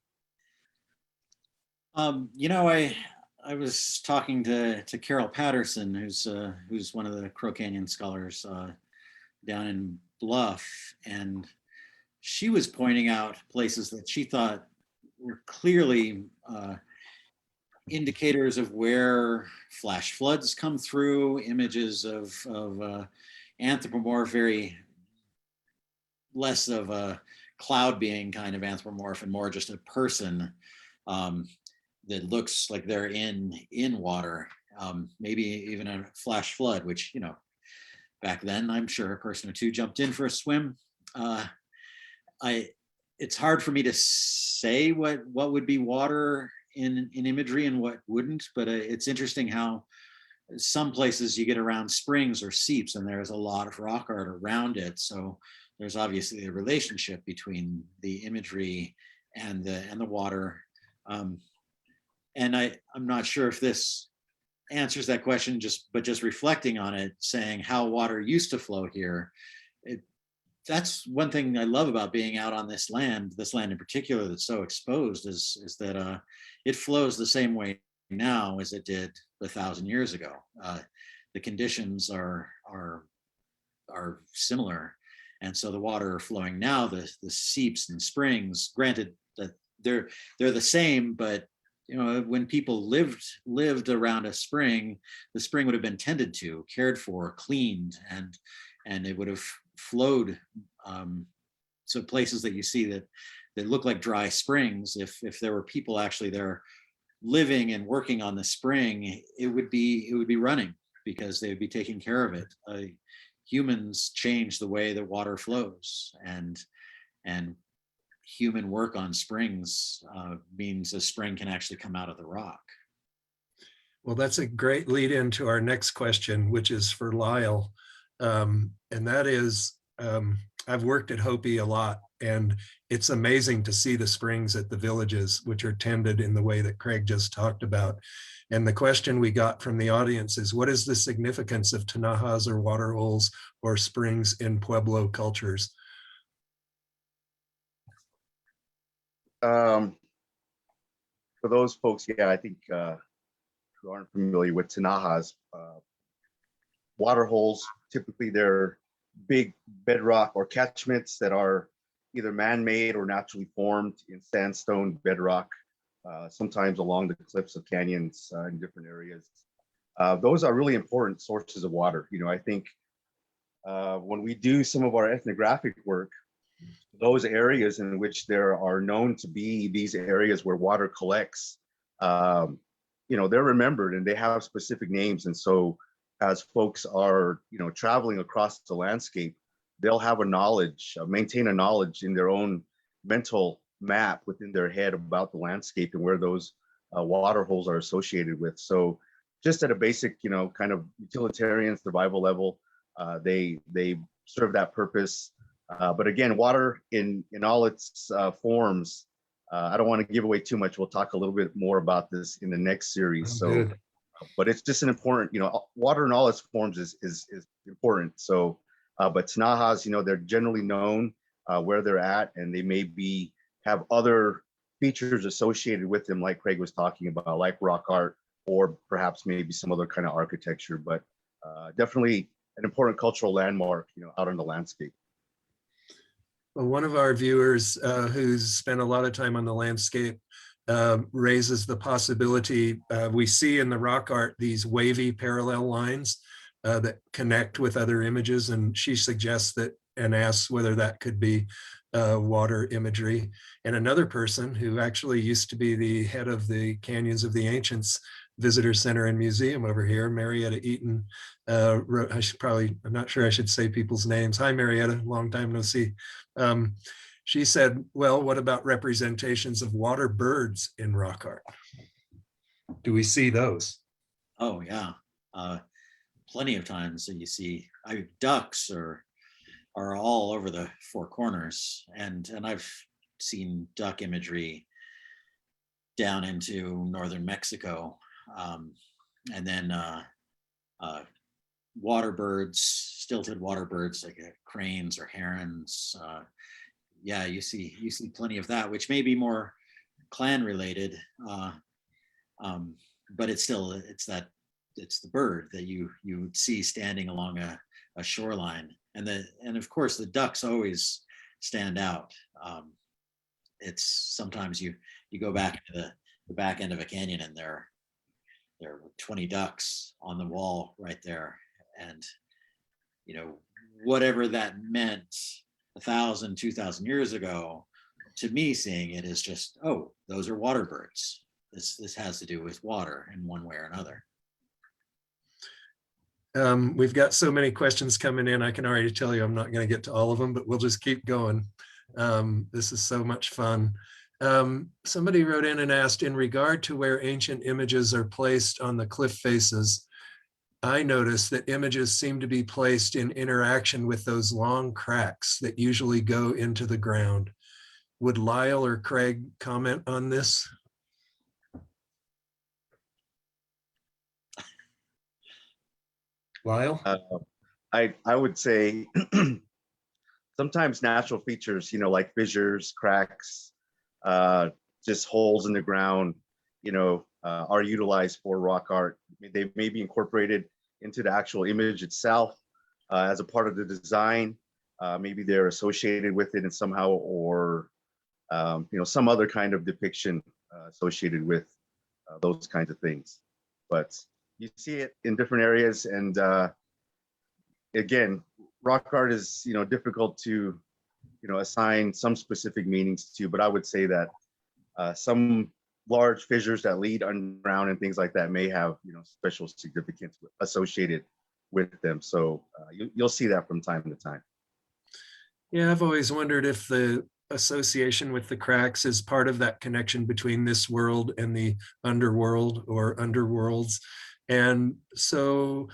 You know, I was talking to Carol Patterson, who's one of the Crow Canyon scholars down in Bluff, and she was pointing out places that she thought were clearly indicators of where flash floods come through, images of anthropomorph, very less of a cloud being kind of anthropomorph and more just a person that looks like they're in water, maybe even a flash flood, which, you know, back then I'm sure a person or two jumped in for a swim. It's hard for me to say what would be water in imagery and what wouldn't, but it's interesting how some places you get around springs or seeps and there's a lot of rock art around it. So there's obviously a relationship between the imagery and the water. And I'm not sure if this answers that question, but just reflecting on it, saying how water used to flow here. That's one thing I love about being out on this land in particular that's so exposed, is that it flows the same way now as it did 1,000 years ago. The conditions are similar. And so the water flowing now, the seeps and springs, granted that they're the same, but you know, when people lived around a spring, the spring would have been tended to, cared for, cleaned, and it would have flowed. So places that you see that look like dry springs, if there were people actually there living and working on the spring, it would be running because they would be taking care of it. Humans change the way the water flows, and human work on springs means a spring can actually come out of the rock. Well, that's a great lead into our next question, which is for Lyle. And that is, I've worked at Hopi a lot, and it's amazing to see the springs at the villages, which are tended in the way that Craig just talked about. And the question we got from the audience is, what is the significance of tinajas or water holes or springs in Pueblo cultures? For those folks, yeah, I think who aren't familiar with tinajas, water holes, typically they're big bedrock or catchments that are either man-made or naturally formed in sandstone bedrock, sometimes along the cliffs of canyons in different areas. Those are really important sources of water. You know, I think when we do some of our ethnographic work, those areas in which there are known to be these areas where water collects, you know, they're remembered and they have specific names. And so as folks are, you know, traveling across the landscape, they'll have a knowledge, maintain a knowledge in their own mental map within their head about the landscape and where those water holes are associated with. So just at a basic, you know, kind of utilitarian survival level, they serve that purpose. But again, water in all its forms, I don't want to give away too much. We'll talk a little bit more about this in the next series. So, but it's just an important, you know, water in all its forms is important. So, but tinajas, you know, they're generally known where they're at, and they may have other features associated with them, like Craig was talking about, like rock art or perhaps maybe some other kind of architecture, but definitely an important cultural landmark, out on the landscape. Well, one of our viewers who's spent a lot of time on the landscape raises the possibility, we see in the rock art these wavy parallel lines that connect with other images, and she suggests that and asks whether that could be water imagery. And another person who actually used to be the head of the Canyons of the Ancients Visitor Center and Museum over here, Marietta Eaton, wrote, I'm not sure I should say people's names. Hi, Marietta, long time no see. She said, well, what about representations of water birds in rock art? Do we see those? Oh yeah, plenty of times that you see ducks are all over the four corners, and I've seen duck imagery down into northern Mexico, and then water birds, stilted water birds like cranes or herons. Yeah, you see plenty of that, which may be more clan related, but it's the bird that you would see standing along a shoreline, and of course the ducks always stand out. It's sometimes you go back to the back end of a canyon and there are 20 ducks on the wall right there, and whatever that meant 1,000, 2,000 years ago, to me, seeing it is just, oh, those are water birds. This has to do with water in one way or another. We've got so many questions coming in. I can already tell you I'm not going to get to all of them, but we'll just keep going. This is so much fun. Somebody wrote in and asked, in regard to where ancient images are placed on the cliff faces, I noticed that images seem to be placed in interaction with those long cracks that usually go into the ground. Would Lyle or Craig comment on this? Lyle? I would say sometimes natural features, like fissures, cracks, just holes in the ground, are utilized for rock art. They may be incorporated into the actual image itself as a part of the design. Maybe they're associated with it in somehow, or some other kind of depiction associated with those kinds of things. But you see it in different areas, and again, rock art is difficult to assign some specific meanings to. But I would say that some large fissures that lead underground and things like that may have special significance associated with them. So you'll see that from time to time. Yeah, I've always wondered if the association with the cracks is part of that connection between this world and the underworld or underworlds. And so,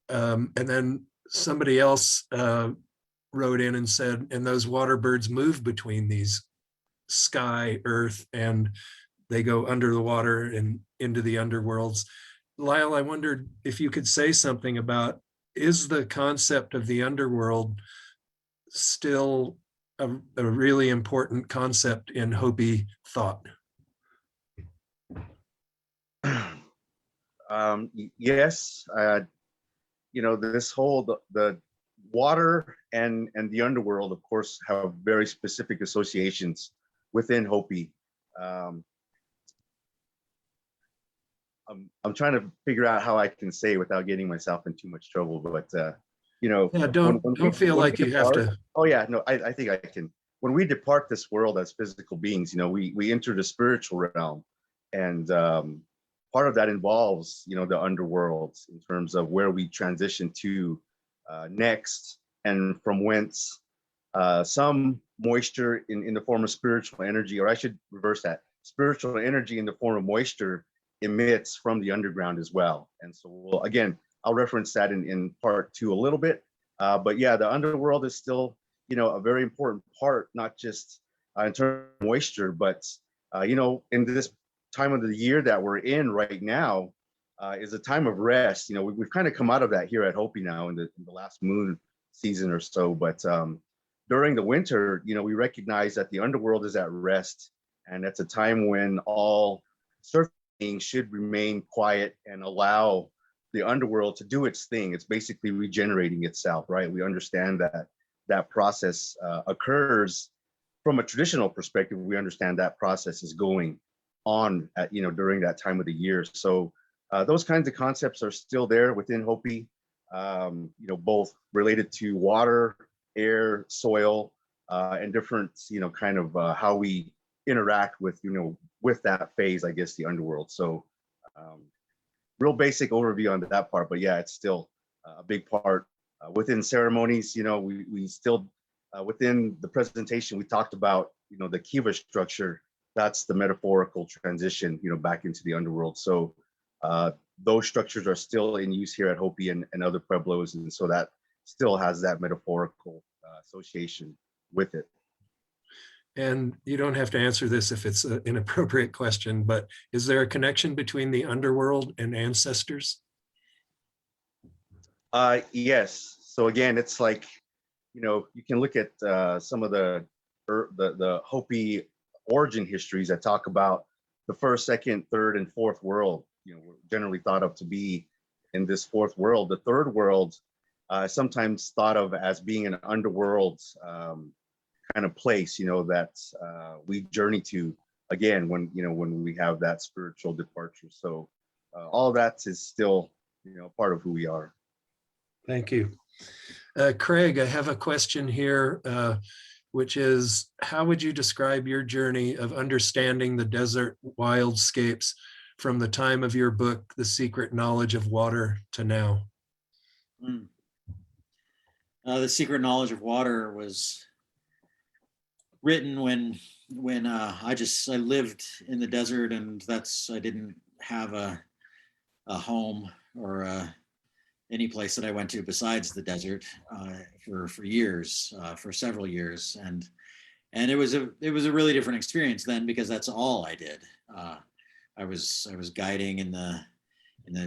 and then somebody else wrote in and said, and those water birds move between these sky, earth, and they go under the water and into the underworlds. Lyle, I wondered if you could say something about, is the concept of the underworld still a really important concept in Hopi thought? Yes, this whole, the water and the underworld, of course, have very specific associations within Hopi. I'm trying to figure out how I can say without getting myself in too much trouble, but yeah, don't feel like you have to. Oh yeah, no, I think I can. When we depart this world as physical beings, we enter the spiritual realm, and part of that involves the underworld in terms of where we transition to next, and from whence some moisture in the form of spiritual energy, or I should reverse that, spiritual energy in the form of moisture emits from the underground as well. And so again, I'll reference that in part 2 a little bit, but yeah, the underworld is still a very important part, not just in terms of moisture, but in this time of the year that we're in right now is a time of rest. We've kind of come out of that here at Hopi now in the last moon season or so, but during the winter, we recognize that the underworld is at rest, and it's a time when all surface should remain quiet and allow the underworld to do its thing. It's basically regenerating itself, right? We understand that that process occurs from a traditional perspective. We understand that process is going on at, during that time of the year. So those kinds of concepts are still there within Hopi, both related to water, air, soil, and different, kind of how we interact with, with that phase, I guess, the underworld. So real basic overview on that part, but yeah, it's still a big part within ceremonies. We still, within the presentation, we talked about, the kiva structure. That's the metaphorical transition, back into the underworld. So those structures are still in use here at Hopi and other pueblos. And so that still has that metaphorical association with it. And you don't have to answer this if it's an inappropriate question, but is there a connection between the underworld and ancestors? Yes. So again, it's like, you can look at some of the Hopi origin histories that talk about the first, second, third, and fourth world. We're generally thought of to be in this fourth world. The third world, sometimes thought of as being an underworld kind of place, that we journey to again when we have that spiritual departure. So all that is still part of who we are. Thank you. Craig, I have a question here, which is, how would you describe your journey of understanding the desert wildscapes from the time of your book, The Secret Knowledge of Water, to now? The Secret Knowledge of Water was written when I lived in the desert, and I didn't have a home or any place that I went to besides the desert for years, for several years, and it was a really different experience then, because that's all I did. I was guiding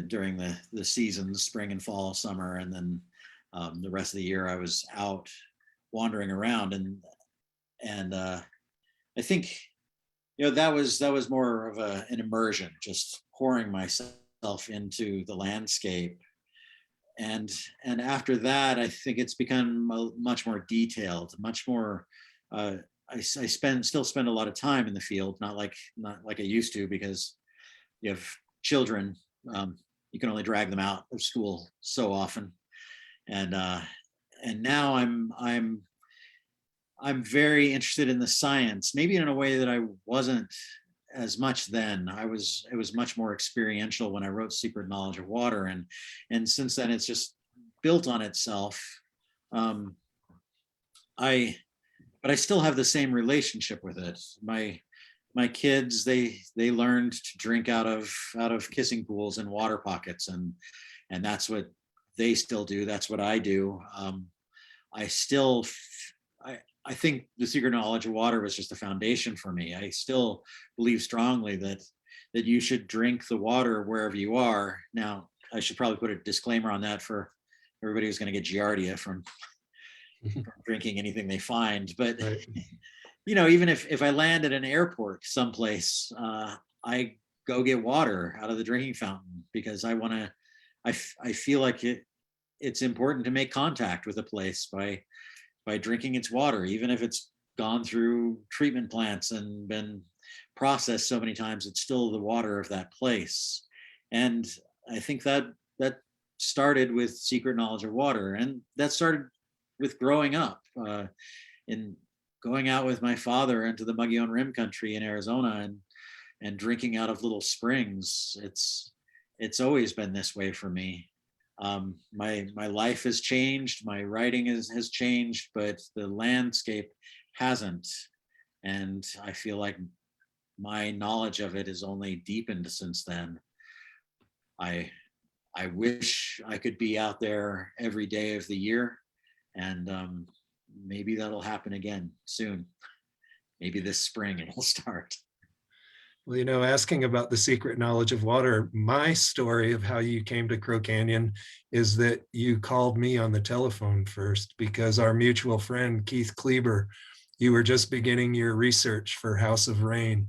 during the seasons, spring and fall, summer, and then the rest of the year I was out wandering around, and I think that was more of an immersion, just pouring myself into the landscape. And after that, I think it's become much more detailed, much more. I still spend a lot of time in the field, not like I used to, because you have children. You can only drag them out of school so often, and now I'm very interested in the science, maybe in a way that I wasn't as much then. It was much more experiential when I wrote Secret Knowledge of Water, and since then it's just built on itself. But I still have the same relationship with it. My kids, they learned to drink out of kissing pools and water pockets, and that's what they still do. That's what I do. I think The Secret Knowledge of Water was just a foundation for me. I still believe strongly that you should drink the water wherever you are. Now, I should probably put a disclaimer on that for everybody who's going to get giardia from drinking anything they find. But, Right. Even if I land at an airport someplace, I go get water out of the drinking fountain, because I feel like it's important to make contact with a place by drinking its water, even if it's gone through treatment plants and been processed so many times. It's still the water of that place. And I think that started with Secret Knowledge of Water, and that started with growing up in going out with my father into the Mogollon Rim country in Arizona and drinking out of little springs. It's always been this way for me. My life has changed, my writing has changed, but the landscape hasn't. And I feel like my knowledge of it has only deepened since then. I wish I could be out there every day of the year, and maybe that'll happen again soon. Maybe this spring it'll start. Well, asking about The Secret Knowledge of Water, my story of how you came to Crow Canyon is that you called me on the telephone first, because our mutual friend, Keith Kleber, you were just beginning your research for House of Rain,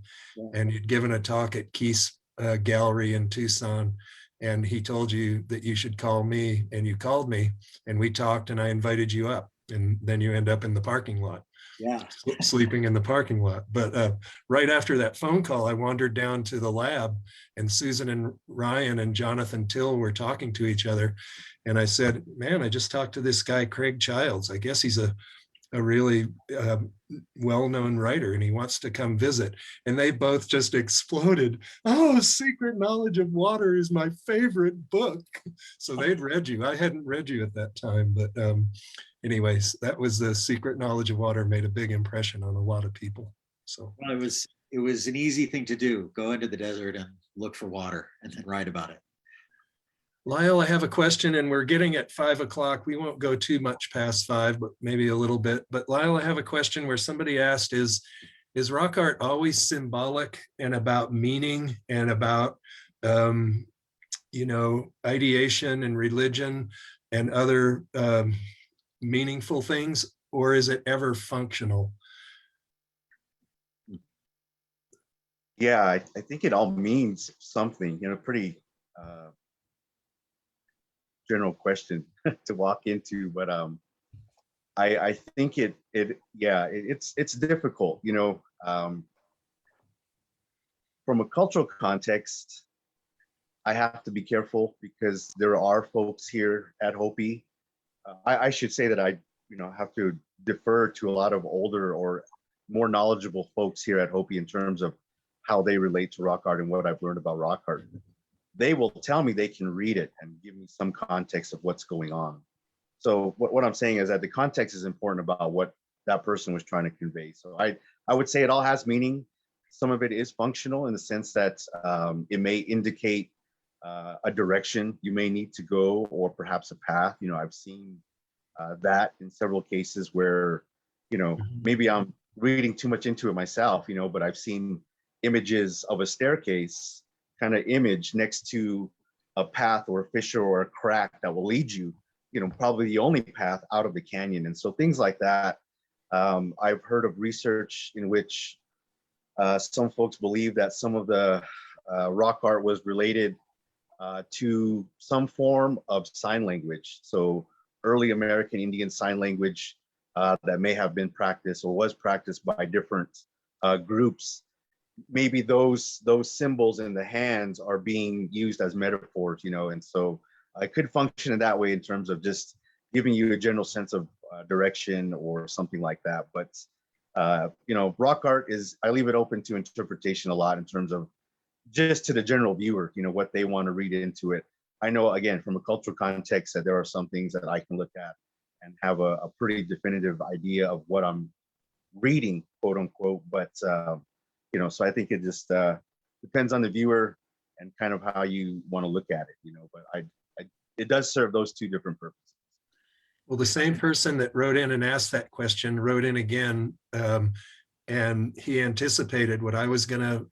and you'd given a talk at Keith's gallery in Tucson, and he told you that you should call me, and you called me, and we talked, and I invited you up, and then you end up in the parking lot. Yeah. Sleeping in the parking lot. But right after that phone call, I wandered down to the lab, and Susan and Ryan and Jonathan Till were talking to each other. And I said, man, I just talked to this guy, Craig Childs. I guess he's a really well-known writer, and he wants to come visit. And they both just exploded. Oh, Secret Knowledge of Water is my favorite book. So they'd read you. I hadn't read you at that time, but anyways, that was the Secret Knowledge of Water, made a big impression on a lot of people. So Well, it was an easy thing to do. Go into the desert and look for water and then write about it. Lyle, I have a question, and we're getting at 5 o'clock. We won't go too much past 5, but maybe a little bit. But Lyle, I have a question where somebody asked, is rock art always symbolic and about meaning and about, ideation and religion and other meaningful things, or is it ever functional? Yeah, I think it all means something, pretty general question to walk into, but I think it's difficult, from a cultural context. I have to be careful because there are folks here at Hopi. I should say that I have to defer to a lot of older or more knowledgeable folks here at Hopi in terms of how they relate to rock art and what I've learned about rock art. They will tell me they can read it and give me some context of what's going on. So what I'm saying is that the context is important about what that person was trying to convey. So I would say it all has meaning. Some of it is functional in the sense that it may indicate a direction you may need to go, or perhaps a path. I've seen that in several cases where, maybe I'm reading too much into it myself, but I've seen images of a staircase kind of image next to a path or a fissure or a crack that will lead you, probably the only path out of the canyon. And so things like that. I've heard of research in which some folks believe that some of the rock art was related to some form of sign language. So early American Indian Sign Language that may have been practiced or was practiced by different groups. Maybe those symbols in the hands are being used as metaphors, and so I could function in that way in terms of just giving you a general sense of direction or something like that. But rock art I leave it open to interpretation a lot in terms of just to the general viewer, what they want to read into it. I know, again, from a cultural context, that there are some things that I can look at and have a pretty definitive idea of what I'm reading, quote unquote. But so I think it just depends on the viewer and kind of how you want to look at it, but it does serve those two different purposes. Well, the same person that wrote in and asked that question wrote in again, and he anticipated what I was going to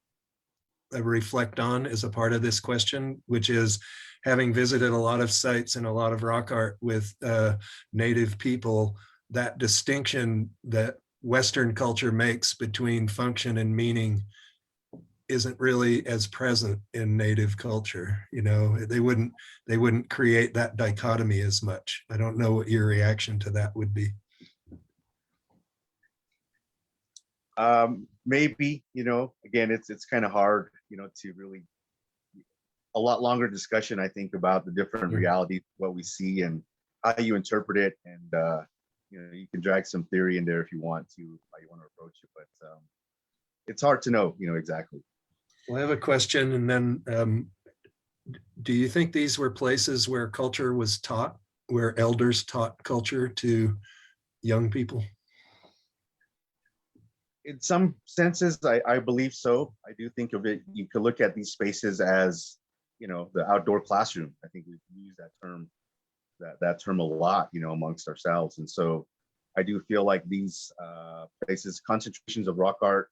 reflect on as a part of this question, which is having visited a lot of sites and a lot of rock art with Native people, that distinction that Western culture makes between function and meaning isn't really as present in Native culture. They wouldn't create that dichotomy as much. I don't know what your reaction to that would be. Maybe, again, it's kind of hard, to really, a lot longer discussion, I think, about the different realities, what we see and how you interpret it. And, you can drag some theory in there if you want to, how you want to approach it, but it's hard to know, exactly. Well, I have a question, and then do you think these were places where culture was taught, where elders taught culture to young people? In some senses, I believe so. I do think of it, you could look at these spaces as, the outdoor classroom. I think we've used that term a lot, amongst ourselves. And so I do feel like these places, concentrations of rock art,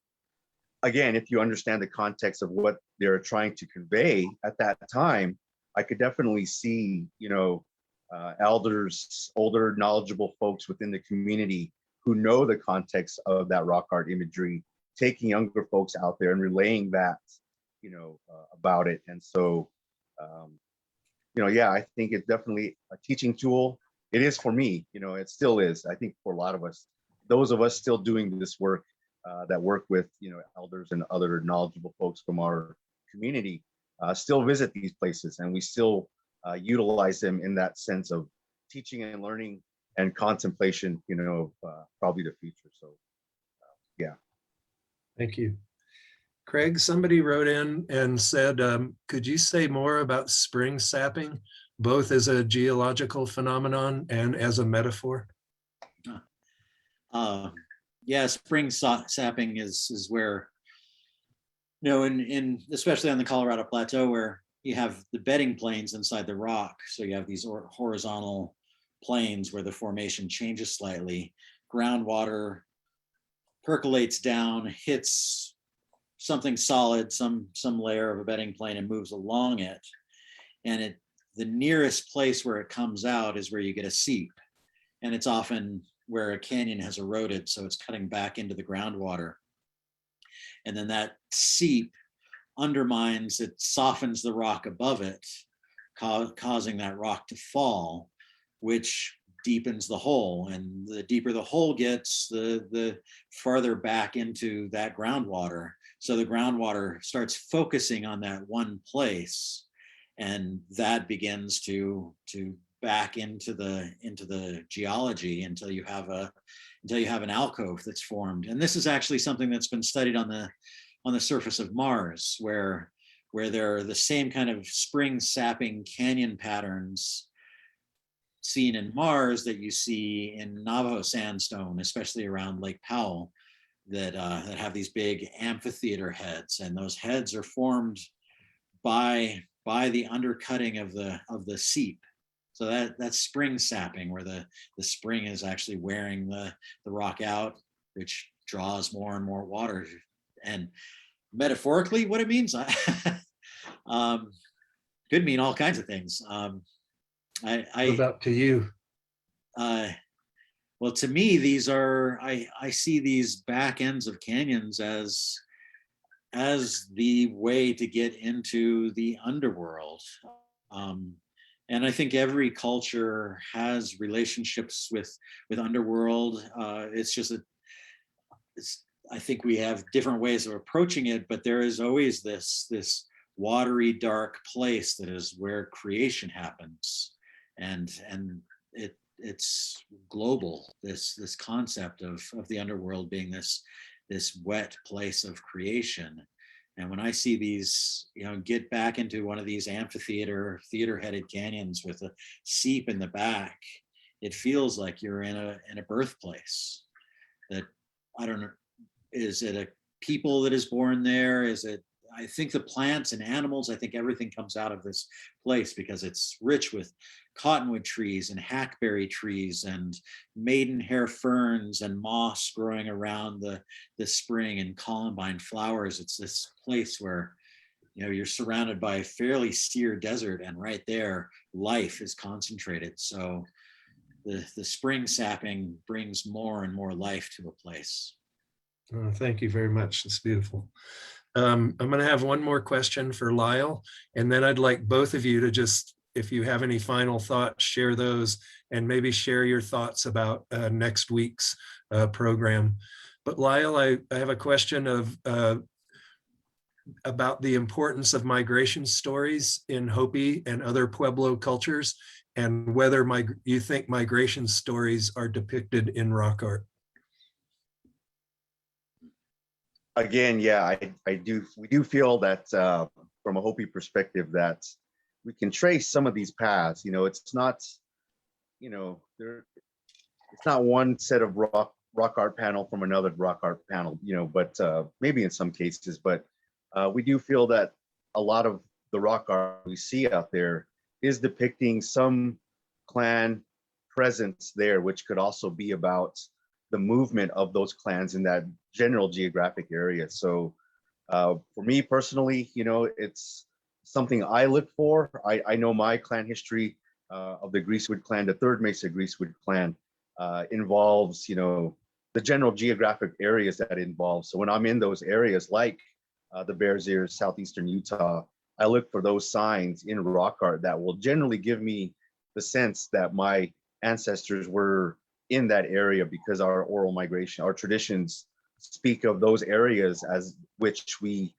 again, if you understand the context of what they're trying to convey at that time, I could definitely see, elders, older, knowledgeable folks within the community who know the context of that rock art imagery, taking younger folks out there and relaying that about it. And so, yeah, I think it's definitely a teaching tool. It is for me, it still is. I think for a lot of us, those of us still doing this work, that work with, elders and other knowledgeable folks from our community, still visit these places, and we still utilize them in that sense of teaching and learning and contemplation, of probably the future. So, yeah. Thank you. Craig, somebody wrote in and said, could you say more about spring sapping, both as a geological phenomenon and as a metaphor? Yeah, spring sapping is where, in especially on the Colorado Plateau, where you have the bedding planes inside the rock. So you have these horizontal planes where the formation changes slightly. Groundwater percolates down, hits something solid, some layer of a bedding plane, and moves along it. And the nearest place where it comes out is where you get a seep. And it's often where a canyon has eroded, so it's cutting back into the groundwater. And then that seep undermines, it softens the rock above it, causing that rock to fall, which deepens the hole. And the deeper the hole gets, the farther back into that groundwater. So the groundwater starts focusing on that one place, and that begins to back into the geology until you have an alcove that's formed. And this is actually something that's been studied on the surface of Mars, where there are the same kind of spring sapping canyon patterns seen in Mars that you see in Navajo sandstone, especially around Lake Powell, that have these big amphitheater heads, and those heads are formed by the undercutting of the seep. So that's spring sapping, where the spring is actually wearing the rock out, which draws more and more water. And metaphorically, what it means could mean all kinds of things. What about to you? Well, to me, these are, I see these back ends of canyons as the way to get into the underworld. And I think every culture has relationships with underworld. It's just I think we have different ways of approaching it, but there is always this watery, dark place that is where creation happens, and it's global. This concept of the underworld being this wet place of creation. And when I see these, get back into one of these theater-headed canyons with a seep in the back, it feels like you're in a birthplace. That, I don't know, is it a people that is born there? Is it, I think the plants and animals, I think everything comes out of this place because it's rich with cottonwood trees and hackberry trees and maidenhair ferns and moss growing around the spring and columbine flowers. It's this place where, you're surrounded by a fairly sere desert, and right there, life is concentrated. So the spring sapping brings more and more life to a place. Oh, thank you very much. It's beautiful. I'm going to have one more question for Lyle, and then I'd like both of you to just, if you have any final thoughts, share those, and maybe share your thoughts about next week's program. But Lyle, I have a question about the importance of migration stories in Hopi and other Pueblo cultures, and whether you think migration stories are depicted in rock art. Again, yeah, we do feel that from a Hopi perspective that we can trace some of these paths. It's not, it's not one set of rock art panel from another rock art panel, but maybe in some cases, but we do feel that a lot of the rock art we see out there is depicting some clan presence there, which could also be about the movement of those clans in that general geographic area. So for me personally, it's something I look for. I know my clan history of the Greasewood clan, the third Mesa Greasewood clan, involves, the general geographic areas that it involves. So when I'm in those areas like the Bears Ears, southeastern Utah, I look for those signs in rock art that will generally give me the sense that my ancestors were in that area, because our oral migration, our traditions speak of those areas as which we,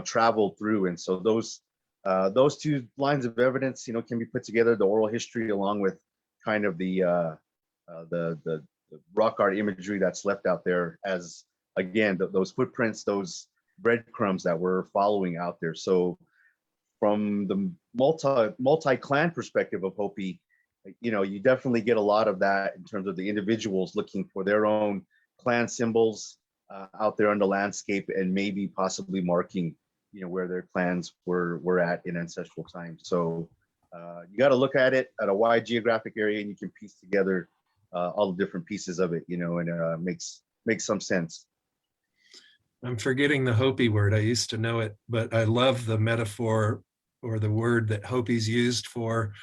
traveled through. And so those two lines of evidence, can be put together, the oral history along with kind of the rock art imagery that's left out there as, again, those footprints, those breadcrumbs that we're following out there. So from the multi-clan perspective of Hopi, you definitely get a lot of that in terms of the individuals looking for their own clan symbols out there on the landscape, and maybe possibly marking, where their clans were at in ancestral times. So you got to look at it at a wide geographic area, and you can piece together all the different pieces of it, and makes some sense. I'm forgetting the Hopi word. I used to know it, but I love the metaphor or the word that Hopis used for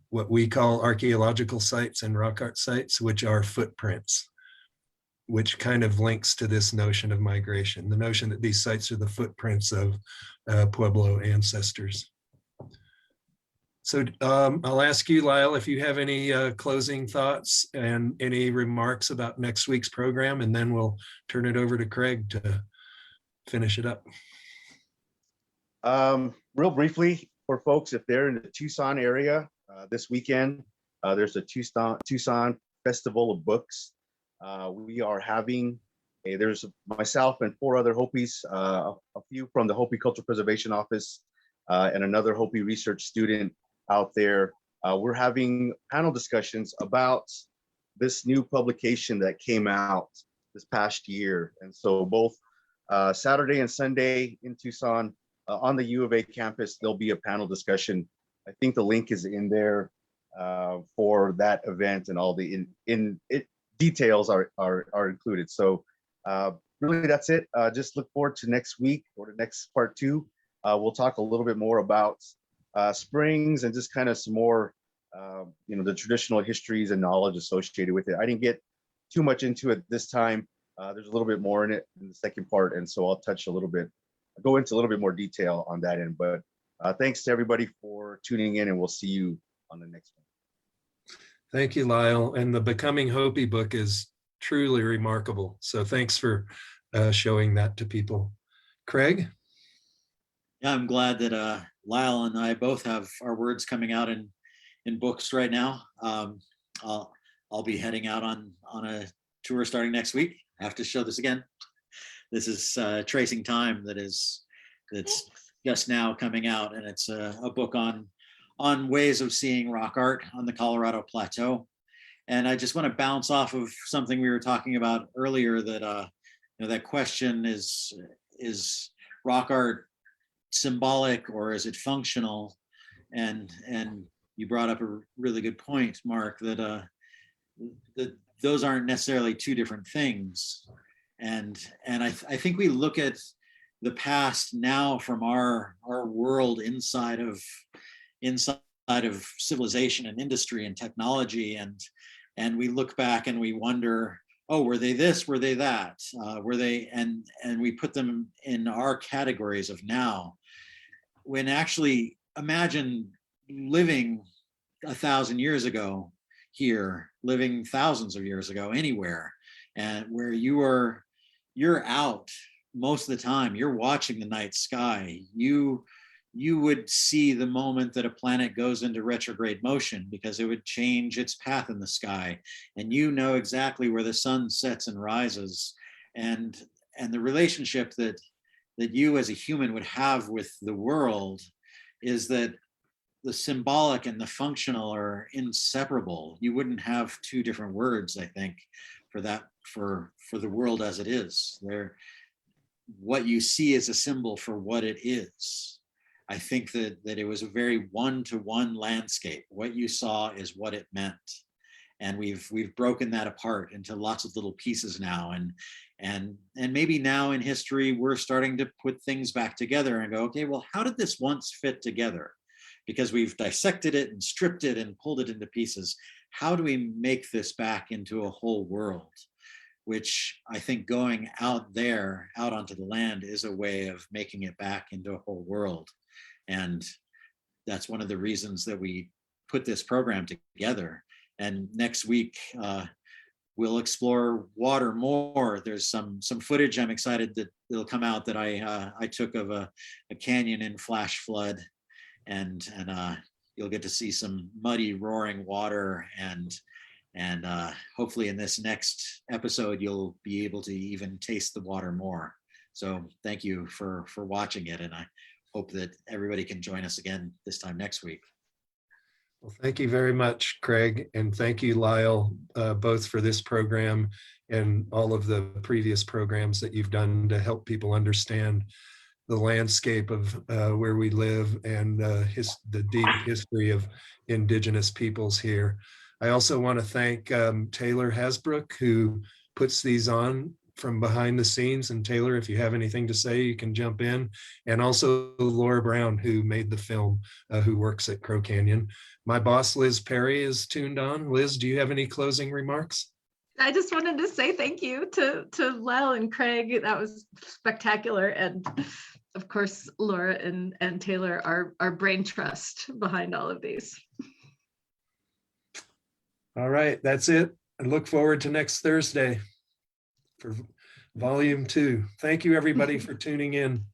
what we call archaeological sites and rock art sites, which are footprints, which kind of links to this notion of migration, the notion that these sites are the footprints of Pueblo ancestors. So I'll ask you, Lyle, if you have any closing thoughts and any remarks about next week's program, and then we'll turn it over to Craig to finish it up. Real briefly for folks, if they're in the Tucson area this weekend, there's a Tucson Festival of Books. We are having there's myself and 4 other Hopis, a few from the Hopi Cultural Preservation Office, and another Hopi research student out there. We're having panel discussions about this new publication that came out this past year. And so both Saturday and Sunday in Tucson, on the U of A campus, there'll be a panel discussion. I think the link is in there for that event, and all the details are included. So really that's it. Just look forward to next week or the next part 2. We'll talk a little bit more about springs and just kind of some more, the traditional histories and knowledge associated with it. I didn't get too much into it this time. There's a little bit more in it in the second part. And so I'll go into a little bit more detail on that end. But thanks to everybody for tuning in, and we'll see you on the next one. Thank you, Lyle. And the Becoming Hopi book is truly remarkable. So thanks for showing that to people. Craig? Yeah, I'm glad that Lyle and I both have our words coming out in books right now. I'll be heading out on a tour starting next week. I have to show this again. This is Tracing Time that's just now coming out, and it's a book on ways of seeing rock art on the Colorado Plateau. And I just want to bounce off of something we were talking about earlier, that that question is rock art symbolic or is it functional? And you brought up a really good point, Mark, that those aren't necessarily two different things. And I think we look at the past now from our world inside of civilization and industry and technology, and we look back and we wonder, oh, were they this, were they that, were they, and we put them in our categories of now, when actually imagine living 1,000 years ago here, living thousands of years ago anywhere, and where you're out most of the time, you're watching the night sky. You would see the moment that a planet goes into retrograde motion, because it would change its path in the sky, and you know exactly where the sun sets and rises, and the relationship that you as a human would have with the world is that the symbolic and the functional are inseparable. You wouldn't have two different words, I think, for that, for the world as it is. What you see is a symbol for what it is. I think that it was a very one-to-one landscape. What you saw is what it meant. And we've broken that apart into lots of little pieces now. And maybe now in history, we're starting to put things back together and go, okay, well, how did this once fit together? Because we've dissected it and stripped it and pulled it into pieces. How do we make this back into a whole world? which I think going out there, out onto the land, is a way of making it back into a whole world. And that's one of the reasons that we put this program together. And next week, we'll explore water more. There's some footage I'm excited that it'll come out that I took of a canyon in flash flood, and you'll get to see some muddy, roaring water, and hopefully in this next episode you'll be able to even taste the water more. So thank you for watching it, and I hope that everybody can join us again this time next week. Well, thank you very much, Craig, and thank you, Lyle, both for this program and all of the previous programs that you've done to help people understand the landscape of where we live and the deep history of indigenous peoples here. I also want to thank Taylor Hasbrook, who puts these on from behind the scenes. And Taylor, if you have anything to say, you can jump in. And also Laura Brown, who made the film, who works at Crow Canyon. My boss, Liz Perry, is tuned on. Liz, do you have any closing remarks? I just wanted to say thank you to Lyle and Craig. That was spectacular. And of course, Laura and Taylor, our brain trust behind all of these. All right, that's it. I look forward to next Thursday for volume 2. Thank you, everybody, for tuning in.